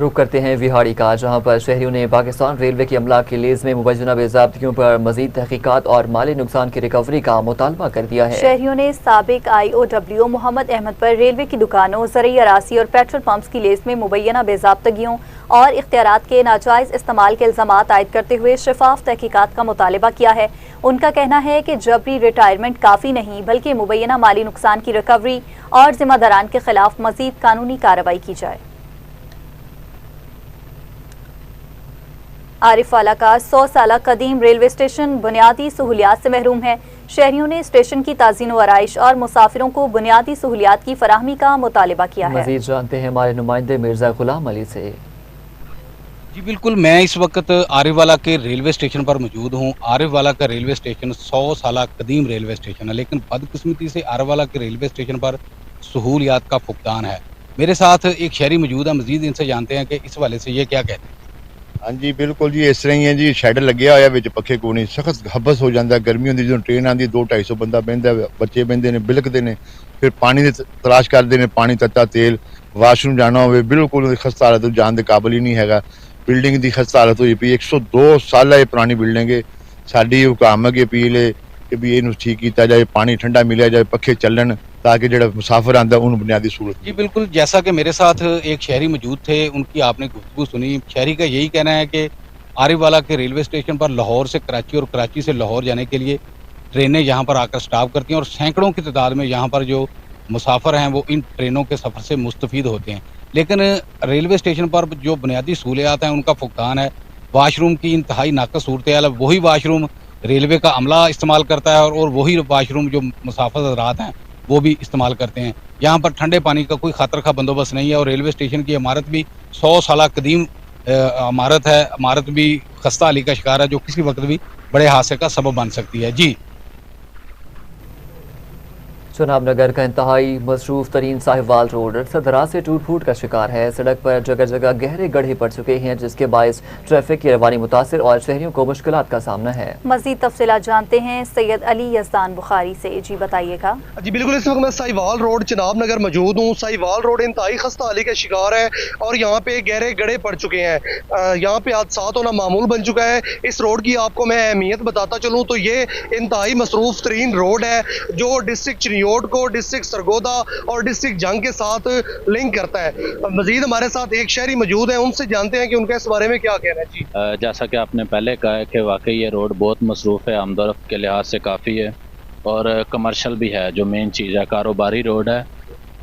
Speaker 1: रुक करते हैं विहाड़ी का, जहां पर शहरियों ने पाकिस्तान रेलवे की अमला की लीज में मुबैना बेज़ाब्तियों पर मजीद तहकीकात और माली नुकसान की रिकवरी का मुतालबा कर दिया है। शहरियों ने साबिक IOW मोहम्मद अहमद पर रेलवे की दुकानों, ज़रई अरासी और पेट्रोल पंप्स की लीज में मुबैना बेज़ाब्तगियों और इख्तियारात के नाजायज़ इस्तेमाल के इल्ज़ामात आयद करते हुए शफाफ तहकीकात का मुतालबा किया है। उनका कहना है कि जबरी रिटायरमेंट काफ़ी नहीं, बल्कि मुबैना माली नुकसान की रिकवरी और जिम्मेदारान के खिलाफ मजीद कानूनी कार्रवाई की जाए। आरिफवाला का 100 साल कदीम रेलवे स्टेशन बुनियादी सहूलियात से महरूम है। शहरियों ने स्टेशन की ताज़ीन व आराइश और मुसाफिरों को बुनियादी सहूलियात की फराहमी का मुतालबा किया है। मज़ीद जानते हैं हमारे नुमाइंदे मिर्ज़ा गुलाम अली से।
Speaker 20: जी बिल्कुल, मैं इस वक्त आरिफवाला के रेलवे स्टेशन पर मौजूद हूँ। आरिफवाला का रेलवे स्टेशन 100 साल कदीम रेलवे स्टेशन है, लेकिन बदकिस्मती से आरिफवाला के रेलवे स्टेशन पर सहूलियात का फुकदान है। मेरे साथ एक शहरी मौजूद है, मजीद इनसे जानते हैं कि इस वाले से ये क्या कहते हैं।
Speaker 21: हाँ जी बिल्कुल जी, इस तरह ही है जी। शैड लग्या होया विच पखे को नहीं, सख्त हबस हो जाता। गर्मी होंदी जो ट्रेन आती 200-250 बंदा बहिंदा, बच्चे बहिंदे ने, बिलकते ने, फिर पानी की तलाश करते हैं, पानी तत्ता तेल, वाशरूम जाना हो बिल्कुल खस्ता हालत जाने के काबिल ही नहीं है। बिल्डिंग की खस्ता हालत हुई पई, 102 साल है पुरानी बिल्डिंग है। साडी हुकाम अगे अपील है कि भी इनू ठीक किया जाए, पानी ठंडा मिलिया जाए, पखे चलन ताकि जो मुसाफिर आता उन्होंने बुनियादी सहूलत।
Speaker 20: जी बिल्कुल, जैसा कि मेरे साथ एक शहरी मौजूद थे, उनकी आपने गुफ्तगू सुनी। शहरी का यही कहना है कि आरिफवाला के रेलवे स्टेशन पर लाहौर से कराची और कराची से लाहौर जाने के लिए ट्रेनें यहाँ पर आकर स्टॉप करती हैं और सैकड़ों की तादाद में यहाँ पर जो मुसाफिर हैं वो इन ट्रेनों के सफ़र से मुस्तफ़ीद होते हैं। लेकिन रेलवे स्टेशन पर जो बुनियादी सहूलियात हैं उनका फुकदान है। वाशरूम की इंतहाई नाक़िस सूरत हाल है। वही वाशरूम रेलवे का अमला इस्तेमाल करता है और वही वाशरूम जो मुसाफिर हज़रात हैं वो भी इस्तेमाल करते हैं। यहाँ पर ठंडे पानी का कोई खतर का बंदोबस्त नहीं है और रेलवे स्टेशन की इमारत भी 100 साल कदीम इमारत है। इमारत भी खस्ता हाली का शिकार है जो किसी वक्त भी बड़े हादसे का सबब बन सकती है। जी
Speaker 1: चनाब नगर का इंतहाई मसरूफ तरीन साहिवाल रोड अरसा दराज से टूट फूट का शिकार है। सड़क पर जगह जगह गहरे गड्ढे पड़ चुके हैं, जिसके बायस ट्रैफिक की रवानी मुतासिर और शहरियों को मुश्किलात का सामना है।
Speaker 2: मजीद तफसीलात जानते हैं सैयद अली यज़दान बुखारी से। जी बताइएगा।
Speaker 3: जी बिल्कुल, इस वक्त मैं साहिवाल रोड चनाब नगर मौजूद हूँ। साहिवाल रोड इंतहाई खस्ता हाली का शिकार है और यहाँ पे गहरे गड्ढे पड़ चुके हैं। यहाँ पे हादसात होना मामूल बन चुका है। इस रोड की आपको मैं अहमियत बताता चलूँ तो ये इंतहाई मसरूफ तरीन रोड है जो डिस्ट्रिक्ट चिनियोट को डिस्ट्रिक्ट सरगोदा और डिस्ट्रिक्ट जंग के साथ लिंक करता है। मजीद हमारे साथ एक शहरी मौजूद है, उनसे जानते हैं कि उनका इस बारे में क्या कहना है। जी
Speaker 22: जैसा कि आपने पहले कहा है कि वाकई ये रोड बहुत मसरूफ़ है, आमदोरफ्त के लिहाज से काफ़ी है और कमर्शियल भी है, जो मेन चीज़ है कारोबारी रोड है।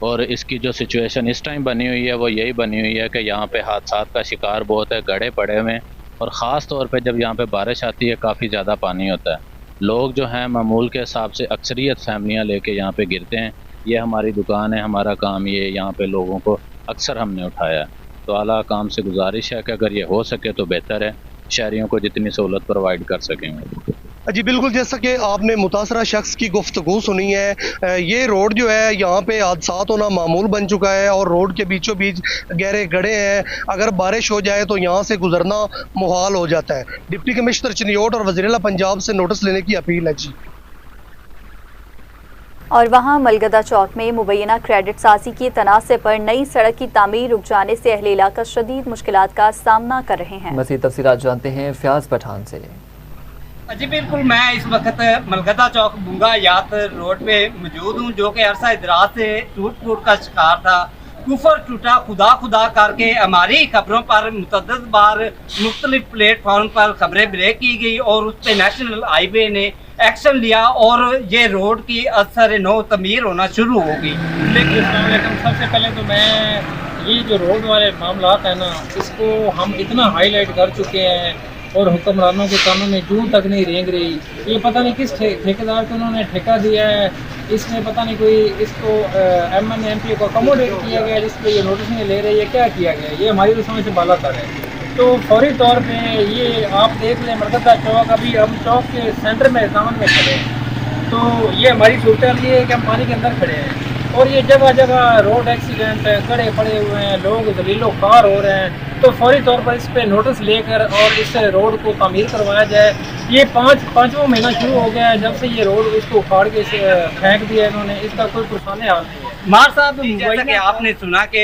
Speaker 22: और इसकी जो सिचुएशन इस टाइम बनी हुई है वो यही बनी हुई है कि यहाँ पे हादसात का शिकार बहुत है, गड्ढे पड़े हुए हैं और ख़ास तौर पे जब यहाँ पे बारिश आती है काफ़ी ज़्यादा पानी होता है। लोग जो हैं मामूल के हिसाब से अक्सरियत फैमिलियाँ लेके यहाँ पे गिरते हैं। ये हमारी दुकान है, हमारा काम ये यहाँ पे लोगों को अक्सर हमने उठाया है। तो आला काम से गुजारिश है कि अगर ये हो सके तो बेहतर है, शहरियों को जितनी सहूलत प्रोवाइड कर सकेंगे।
Speaker 3: जी बिल्कुल, जैसा कि आपने मुतासरा शख्स की गुफ्तगू सुनी है, ये रोड जो है यहाँ पे हादसात होना मामूल बन चुका है और रोड के बीचों बीच गहरे गड्ढे हैं। अगर बारिश हो जाए तो यहाँ से गुजरना मुहाल हो जाता है। डिप्टी कमिश्नर चिनियोट और वज़ीर-ए-आला पंजाब से नोटिस लेने की अपील है। जी
Speaker 2: और वहाँ मलगदा चौक में मुबैना क्रेडिट साजी की तनाज़े पर नई सड़क की तामीर रुक जाने से अहले इलाका शदीद मुश्किलात का सामना कर रहे हैं।
Speaker 1: मज़ीद तफसीलात जानते हैं फयाज पठान से।
Speaker 23: जी बिल्कुल, मैं इस वक्त मलगदा चौक बुंगा यात रोड पे मौजूद हूँ, जो कि अरसा दराज से टूट फूट का शिकार था। कुफर टूटा खुदा खुदा करके हमारी खबरों पर मुतअद्दिद बार मुख्तलिफ प्लेटफॉर्म पर खबरें ब्रेक की गई और उस पर नेशनल हाईवे ने एक्शन लिया और ये रोड की असर नो तमीर होना शुरू हो गई।
Speaker 24: लेकिन सबसे पहले तो मैं ये जो रोड वाले मामला है ना, इसको हम इतना हाईलाइट कर चुके हैं और हुक्मरानों के कानों में जूं तक नहीं रेंग रही। ये पता नहीं किस ठेकेदार को उन्होंने ठेका दिया है, इसने पता नहीं कोई इसको MNMP को अकोमोडेट किया गया जिसपे ये नोटिस नहीं ले रही है, क्या किया गया, ये हमारी तो समझ से बाला तर है। तो फौरी तौर पे ये आप देख लें मलगदा चौक, अभी हम चौक के सेंटर में दामन में खड़े हैं, तो ये हमारी सूरत ये है कि हम पानी के अंदर खड़े हैं और ये जगह जगह रोड एक्सीडेंट है, गड्ढे पड़े हुए हैं, लोग दलीलो कार हो रहे हैं। तो फौरी तौर पर इस पे नोटिस लेकर और इस रोड को तामीर करवाया जाए। ये पाँचवा महीना शुरू हो गया है जब से ये रोड इसको उखाड़ के फेंक दिया इन्होंने, इसका कोई पुरसाने हाल नहीं है।
Speaker 23: मार साहब, जैसा कि आपने सुना कि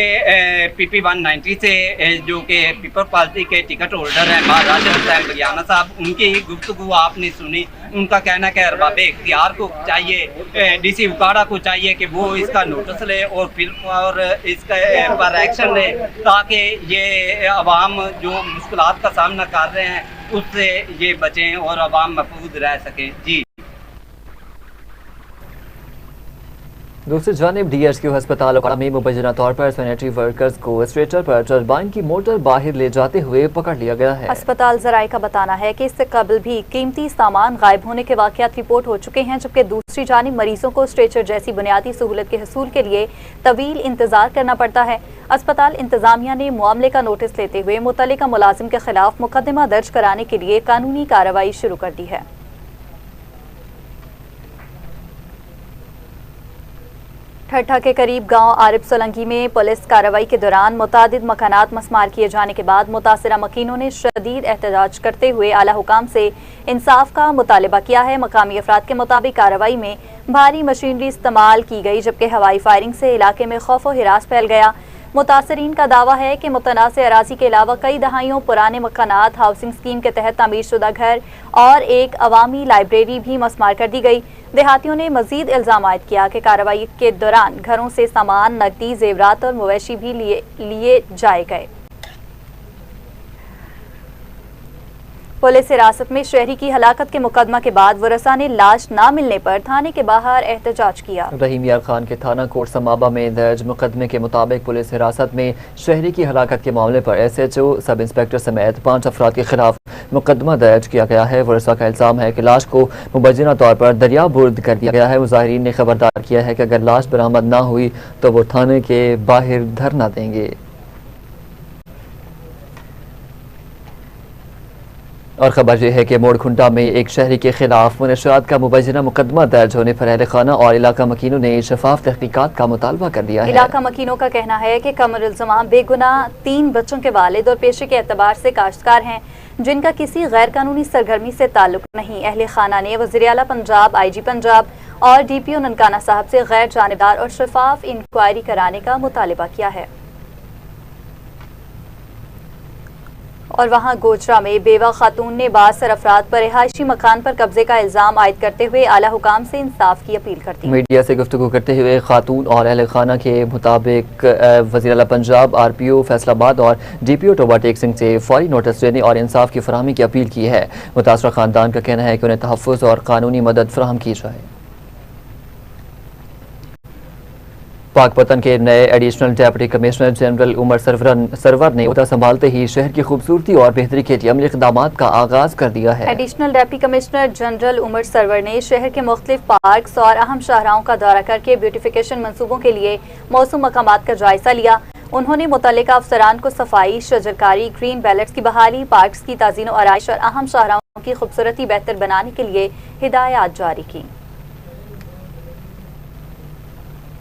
Speaker 23: PP 190 से जो कि पीपल पार्टी के टिकट होल्डर हैं राशिद हुसैन बगियाना साहब, उनकी गुफ्तगू आपने सुनी। उनका कहना है कि अरबाबे इख्तियार को चाहिए, DC उकाड़ा को चाहिए कि वो इसका नोटिस ले और फिर और इसका पर एक्शन ले ताकि ये अवाम जो मुश्किलात का सामना कर रहे हैं उससे ये बचें और अवाम महफूज रह सकें। जी
Speaker 1: दूसरी जानिब DHQ अस्पताल अखाड़ा में मुबैना तौर पर सैनिटरी वर्कर्स को स्ट्रेचर पर टरबाइन की मोटर बाहर ले जाते हुए पकड़ लिया गया है।
Speaker 2: अस्पताल ज़राए का बताना है कि इससे कबल भी कीमती सामान गायब होने के वाक़यात रिपोर्ट हो चुके हैं, जबकि दूसरी जानिब मरीजों को स्ट्रेचर जैसी बुनियादी सहूलत के हसूल के लिए तवील इंतजार करना पड़ता है। अस्पताल इंतजामिया ने मामले का नोटिस लेते हुए मुतल्लिका मुलाजिम के खिलाफ मुकदमा दर्ज कराने के लिए कानूनी कार्रवाई शुरू कर दी है। ठट्ठा के करीब गांव आरिफ सोलंकी में पुलिस कार्रवाई के दौरान मुतादिद मकानात मसमार किए जाने के बाद मुतासिरा मकीनों ने शदीद एहतजाज करते हुए आला हुकाम से इंसाफ का मुतालबा किया है। मकामी अफराद के मुताबिक कार्रवाई में भारी मशीनरी इस्तेमाल की गई, जबकि हवाई फायरिंग से इलाके में खौफ व हिरास फैल गया। मुतासरीन का दावा है कि मुतनाज़ अराज़ी के अलावा कई दहाइयों पुराने मकानात, हाउसिंग स्कीम के तहत तामीर शुदा घर और एक अवामी लाइब्रेरी भी मसमार कर दी गई। देहातियों ने मजीद इल्ज़ाम आयद किया कि कार्रवाई के दौरान घरों से सामान, नकदी, जेवरात और मवेशी भी लिए जाए गए। पुलिस हिरासत में शहरी की हलाकत के मुकदमा के बाद वरसा ने लाश न मिलने पर थाने के बाहर एहतजाज किया।
Speaker 1: रहीम यार खान के थाना कोट समाबा में दर्ज मुकदमे के मुताबिक पुलिस हिरासत में शहरी की हलाकत के मामले पर SHO सब इंस्पेक्टर समेत 5 अफराद के खिलाफ मुकदमा दर्ज किया गया है। वरसा का इल्जाम है कि लाश को मुबैना तौर पर दरिया बुर्द कर दिया गया है। मुजाहिरीन ने खबरदार किया है कि अगर लाश बरामद न हुई तो वो थाने के बाहर धरना देंगे। और खबर यह है कि मोड़खुंटा में एक शहरी के खिलाफ मुनशियात का मुबैना मुकदमा दर्ज होने पर अहल खाना और इलाका मकीनों ने शफाफ तहकीकात का मुतालबा कर दिया है।
Speaker 2: इलाका मकीनों का कहना है कि कमरुल ज़मान बेगुनाह 3 बच्चों के वालिद और पेशे के एतबार से काश्तकार हैं, जिनका किसी गैर कानूनी सरगर्मी से ताल्लुक नहीं। अहल खाना ने वज़ीर आला पंजाब, IG पंजाब और DPO ननकाना साहब से गैर जानिबदार और शफाफ इंक्वायरी कराने का मुतालबा किया है। और वहाँ गोचरा में बेवा खातून ने बासर अफराद पर रिहायशी मकान पर कब्जे का इल्जाम आयद करते हुए आला हुकाम से इंसाफ की अपील कर दी।
Speaker 1: मीडिया से गुफ्तगू करते हुए खातून और अहल खाना के मुताबिक वज़ीर आला पंजाब, RPO फैसलाबाद और DPO टोबा टेक सिंह से फौरी नोटिस देने और इंसाफ की फराहमी की अपील की है। मुतासरा खानदान का कहना है कि उन्हें तहफ़्फ़ुज़ और कानूनी मदद फराहम की जाए। पाकपतन के नए additional deputy commissioner general Umar Sarwar ने उहदा संभालते ही शहर की खूबसूरती और बेहतरी के लिए अमली इक़दामात का आगाज कर दिया है।
Speaker 2: Additional deputy commissioner general Umar Sarwar ने शहर के मुख्तलिफ पार्क्स और अहम शाहराहों का दौरा करके ब्यूटिफिकेशन मंसूबों के लिए मौसूम मकामात का जायजा लिया। उन्होंने मुतल्लिका अफसरान को सफाई, शजरकारी, ग्रीन बेल्ट्स की बहाली, पार्क्स की ताज़ीन और आराइश और अहम शाहराहों की खूबसूरती बेहतर बनाने के लिए हिदायत जारी की।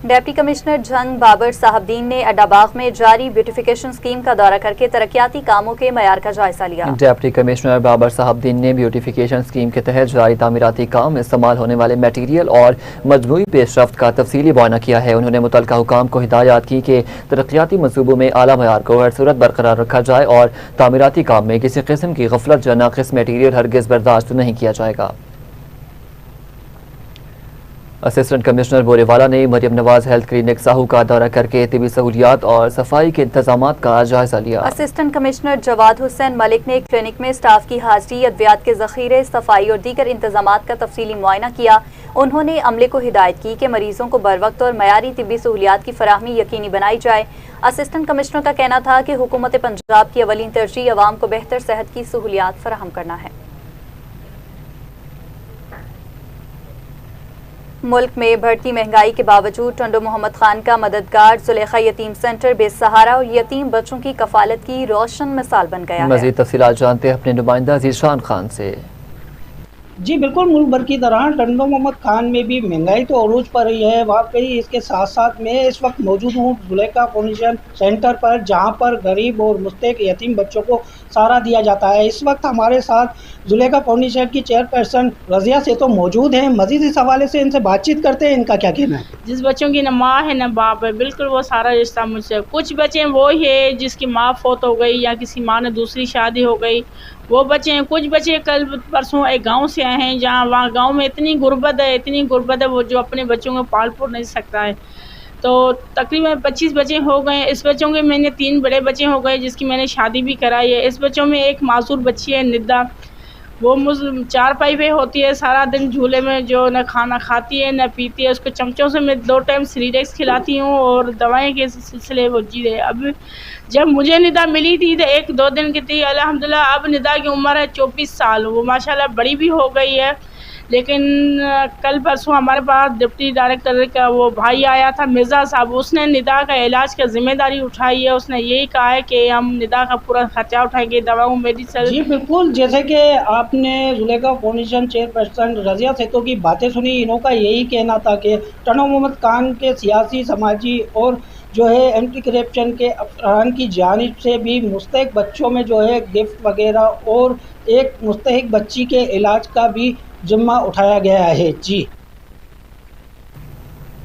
Speaker 2: डेप्टी कमिश्नर जंग बाबर साहबदीन ने अड्डाबाग में जारी ब्यूटिफिकेशन स्कीम का दौरा करके तरक्याती कामों के मयार का जायजा लिया।
Speaker 1: डेप्टी कमिश्नर बाबर साहबदीन ने ब्यूटिफिकेशन स्कीम के तहत जारी तामीराती काम में इस्तेमाल होने वाले मटीरियल और मजमूई पेशरफ्त का तफसीली बयाना किया है। उन्होंने मुतल्लिका हुकाम को हिदायत की कि तरक्याती मनसूबों में आला मयार को हर सूरत बरकरार रखा जाए और तामीराती काम में किसी किस्म की गफलत या नाक़िस मटीरियल हरगिज़ बर्दाश्त नहीं किया जाएगा। असिस्टेंट कमिश्नर बोरेवाला ने मरियम नवाज हेल्थ क्लिनिक साहू का दौरा करके तिबी सहूलियात और सफाई के इंतजामात का जायजा लिया।
Speaker 2: असिस्टेंट कमिश्नर जवाद हुसैन मलिक ने क्लिनिक में स्टाफ की हाजिरी, अद्वियात के जखीरे, सफाई और दीगर इंतजामात का तफसीली मुआयना किया। उन्होंने अमले को हिदायत की कि मरीजों को बर वक्त और मयारी तिबी सहूलियात की फराहमी यकीनी बनाई जाए। असिस्टेंट कमिश्नर का कहना था कि हुकूमत पंजाब की अवलीन तरजीह अवाम को बेहतर सेहत की सहूलियात फराहम करना है। मुल्क में बढ़ती महंगाई के बावजूद टंडो मोहम्मद खान का मददगार जुलेखा यतीम सेंटर बेसहारा और यतीम बच्चों की कफालत की रोशन मिसाल बन गया है।
Speaker 1: मज़ीद तफसीलात जानते हैं अपने नुमाइंदा ज़ीशान खान से।
Speaker 4: जी बिल्कुल, मुल्क भर की तरह टंडो मोहम्मद खान में भी महंगाई तो अरूज पर रही है। वाकई इसके साथ साथ मैं इस वक्त मौजूद हूँ जुलेखा फाउंडेशन सेंटर पर, जहाँ पर गरीब और मुस्तहिक यतीम बच्चों को सहारा दिया जाता है। इस वक्त हमारे साथ जुलेखा फाउंडेशन की चेयरपर्सन रज़िया से तो मौजूद हैं। मज़ीद इस हवाले से इनसे बातचीत करते हैं, इनका क्या कहना है।
Speaker 5: जिस बच्चों की न माँ है न बाप है, बिल्कुल वो सारा रिश्ता मुझसे। कुछ बच्चे वो है जिसकी माँ फौत हो गई या किसी माँ ने दूसरी शादी हो गई, वो बच्चे हैं। कुछ बच्चे कल परसों एक गांव से आए हैं, जहां वहाँ गांव में इतनी गुर्बत है वो जो अपने बच्चों को पाल पोस नहीं सकता है। तो तकरीबन 25 बच्चे हो गए। इस बच्चों के मैंने 3 बड़े बच्चे हो गए जिसकी मैंने शादी भी कराई है। इस बच्चों में एक मासूर बच्ची है निदा, वो चारपाई पे होती है, सारा दिन झूले में जो न खाना खाती है न पीती है। उसको चमचों से मैं 2 टाइम सीडेक्स खिलाती हूँ और दवाएं के सिलसिले वो जी रहे। अब जब मुझे निदा मिली थी तो 1-2 दिन की थी। अल्हम्दुलिल्लाह अब निदा की उम्र है 24 साल, वो माशाल्लाह बड़ी भी हो गई है। लेकिन कल परसों हमारे पास डिप्टी डायरेक्टर का वो भाई आया था, मिर्ज़ा साहब, उसने निदा का इलाज का जिम्मेदारी उठाई है। उसने यही कहा है कि हम निदा का पूरा खर्चा उठाएंगे, दवाओं मेडिसिन।
Speaker 4: जी बिल्कुल, जैसे कि आपने जुलेखा फाउंडेशन चेयरपर्सन रज़िया सेतो की बातें सुनी, इनका यही कहना था कि टंडो मोहम्मद खान के सियासी, समाजी और जो है एंटी करप्शन के अफसरान की जानिब से भी मुस्तहिक बच्चों में जो है गिफ्ट वगैरह और एक मुस्तहिक बच्ची के इलाज का भी जिम्मा उठाया गया है। जी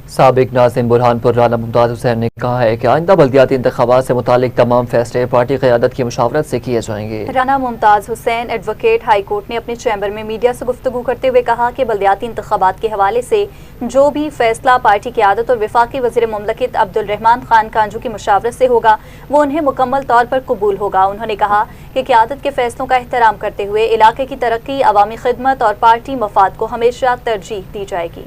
Speaker 1: साबिक नाज़िम बुरहानपुर राना मुमताज़ हुसैन ने कहा है कि आइंदा बल्दियाती इंतखाबात से मुतालिक तमाम फैसले पार्टी क़यादत की मुशावरत से किए जाएंगे।
Speaker 2: Rana Mumtaz Hussain advocate high court ने अपने चैम्बर में मीडिया से गुफ्तगू करते हुए कहा कि बल्दियाती इंतखाबात के हवाले से जो भी फैसला पार्टी क़यादत और वफाकी वज़ीर मुमलकत अब्दुल रहमान खान कांजू की मुशावरत से होगा वो उन्हें मुकम्मल तौर पर कबूल होगा। उन्होंने कहा कि क़यादत के फैसलों का एहतराम करते हुए इलाके की तरक्की, अवामी खिदमत और पार्टी मफाद को हमेशा तरजीह दी जाएगी।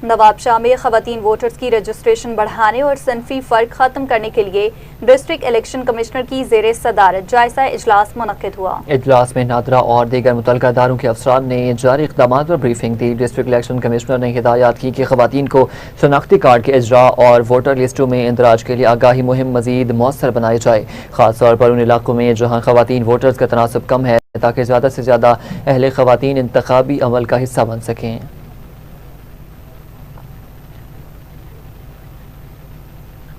Speaker 2: नवाब शाह में खवातीन वोटर्स की रजिस्ट्रेशन बढ़ाने और सनफी फ़र्क ख़त्म करने के लिए डिस्ट्रिक्ट इलेक्शन कमिश्नर की ज़ेरे सदारत जायज़ा इजलास मुनक्किद हुआ। इजलास में नादरा और दीगर मुतल्लिका इदारों के अफसरान ने जारी इक़दामात पर ब्रीफिंग दी। डिस्ट्रिक्ट इलेक्शन कमिश्नर ने हिदायत की कि खवातीन को शनाख्ती कार्ड के इजरा और वोटर लिस्टों में इंदराज के लिए आगाही मुहिम मज़ीद मौसर बनाई जाए, खासतौर पर उन इलाकों में जहाँ खवातीन वोटर्स का तनासब कम है, ताकि ज़्यादा से ज़्यादा अहले खवातीन इंतखाबी अमल का हिस्सा बन सकें।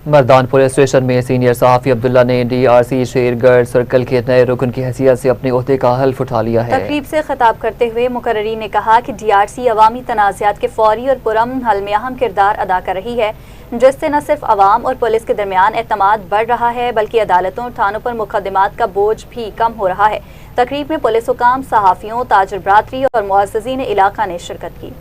Speaker 2: मर्दान पुलिस स्टेशन में सीनियर सहाफ़ी अब्दुल्ला ने DRC शेरगढ़ सर्कल के नए रुकन की हैसियत से अपने ओहदे का हल्फ उठा लिया है। तकरीब से खिताब करते हुए मुकर्रीन ने कहा कि DRC अवामी तनाज़ात के फौरी और पुरअमन हल में अहम किरदार अदा कर रही है, जिससे न सिर्फ अवाम और पुलिस के दरमियान एतमाद बढ़ रहा है, बल्कि अदालतों और थानों पर मुकदमात का बोझ भी कम हो रहा है। तकरीब में पुलिस हुकाम, सहाफ़ियों, ताजर बरादरी और मुअज़्ज़िज़ीन इलाका ने शिरकत की।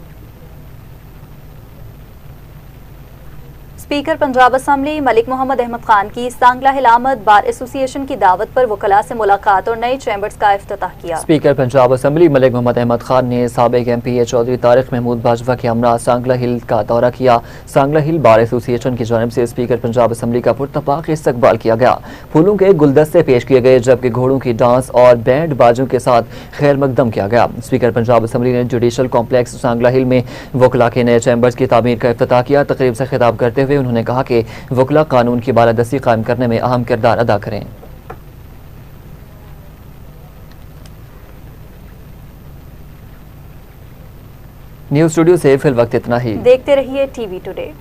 Speaker 2: स्पीकर पंजाब असम्बली मलिक मोहम्मद अहमद खान की सांगला हिल आमद बार एसोसिएशन की दावत पर वकला से मुलाकात और नए चैम्बर्स का इफ्तिताह किया। स्पीकर पंजाब असम्बली मलिक मोहम्मद अहमद खान ने साबिक MPA चौधरी तारिक महमूद बाजवा के हमरा सांगला हिल का दौरा किया। सांगला हिल बार एसोसिएशन की जानिब से स्पीकर पंजाब असम्बली का पुरतपाक इस्तकबाल किया गया। फूलों के गुलदस्ते पेश किए गए, जबकि घोड़ों की डांस और बैंड बाजों के साथ खैर मकदम किया गया। स्पीकर पंजाब असम्बली ने जुडिशल कॉम्प्लेक्स सांगला हिल में वकला के नए चैम्बर्स की तामीर का इफ्तिताह किया। तकरीब से खिताब करते हुए उन्होंने कहा कि वकला कानून की बालादस्ती कायम करने में अहम किरदार अदा करें। न्यूज़ स्टूडियो से फिल वक्त इतना ही। देखते रहिए TV टुडे।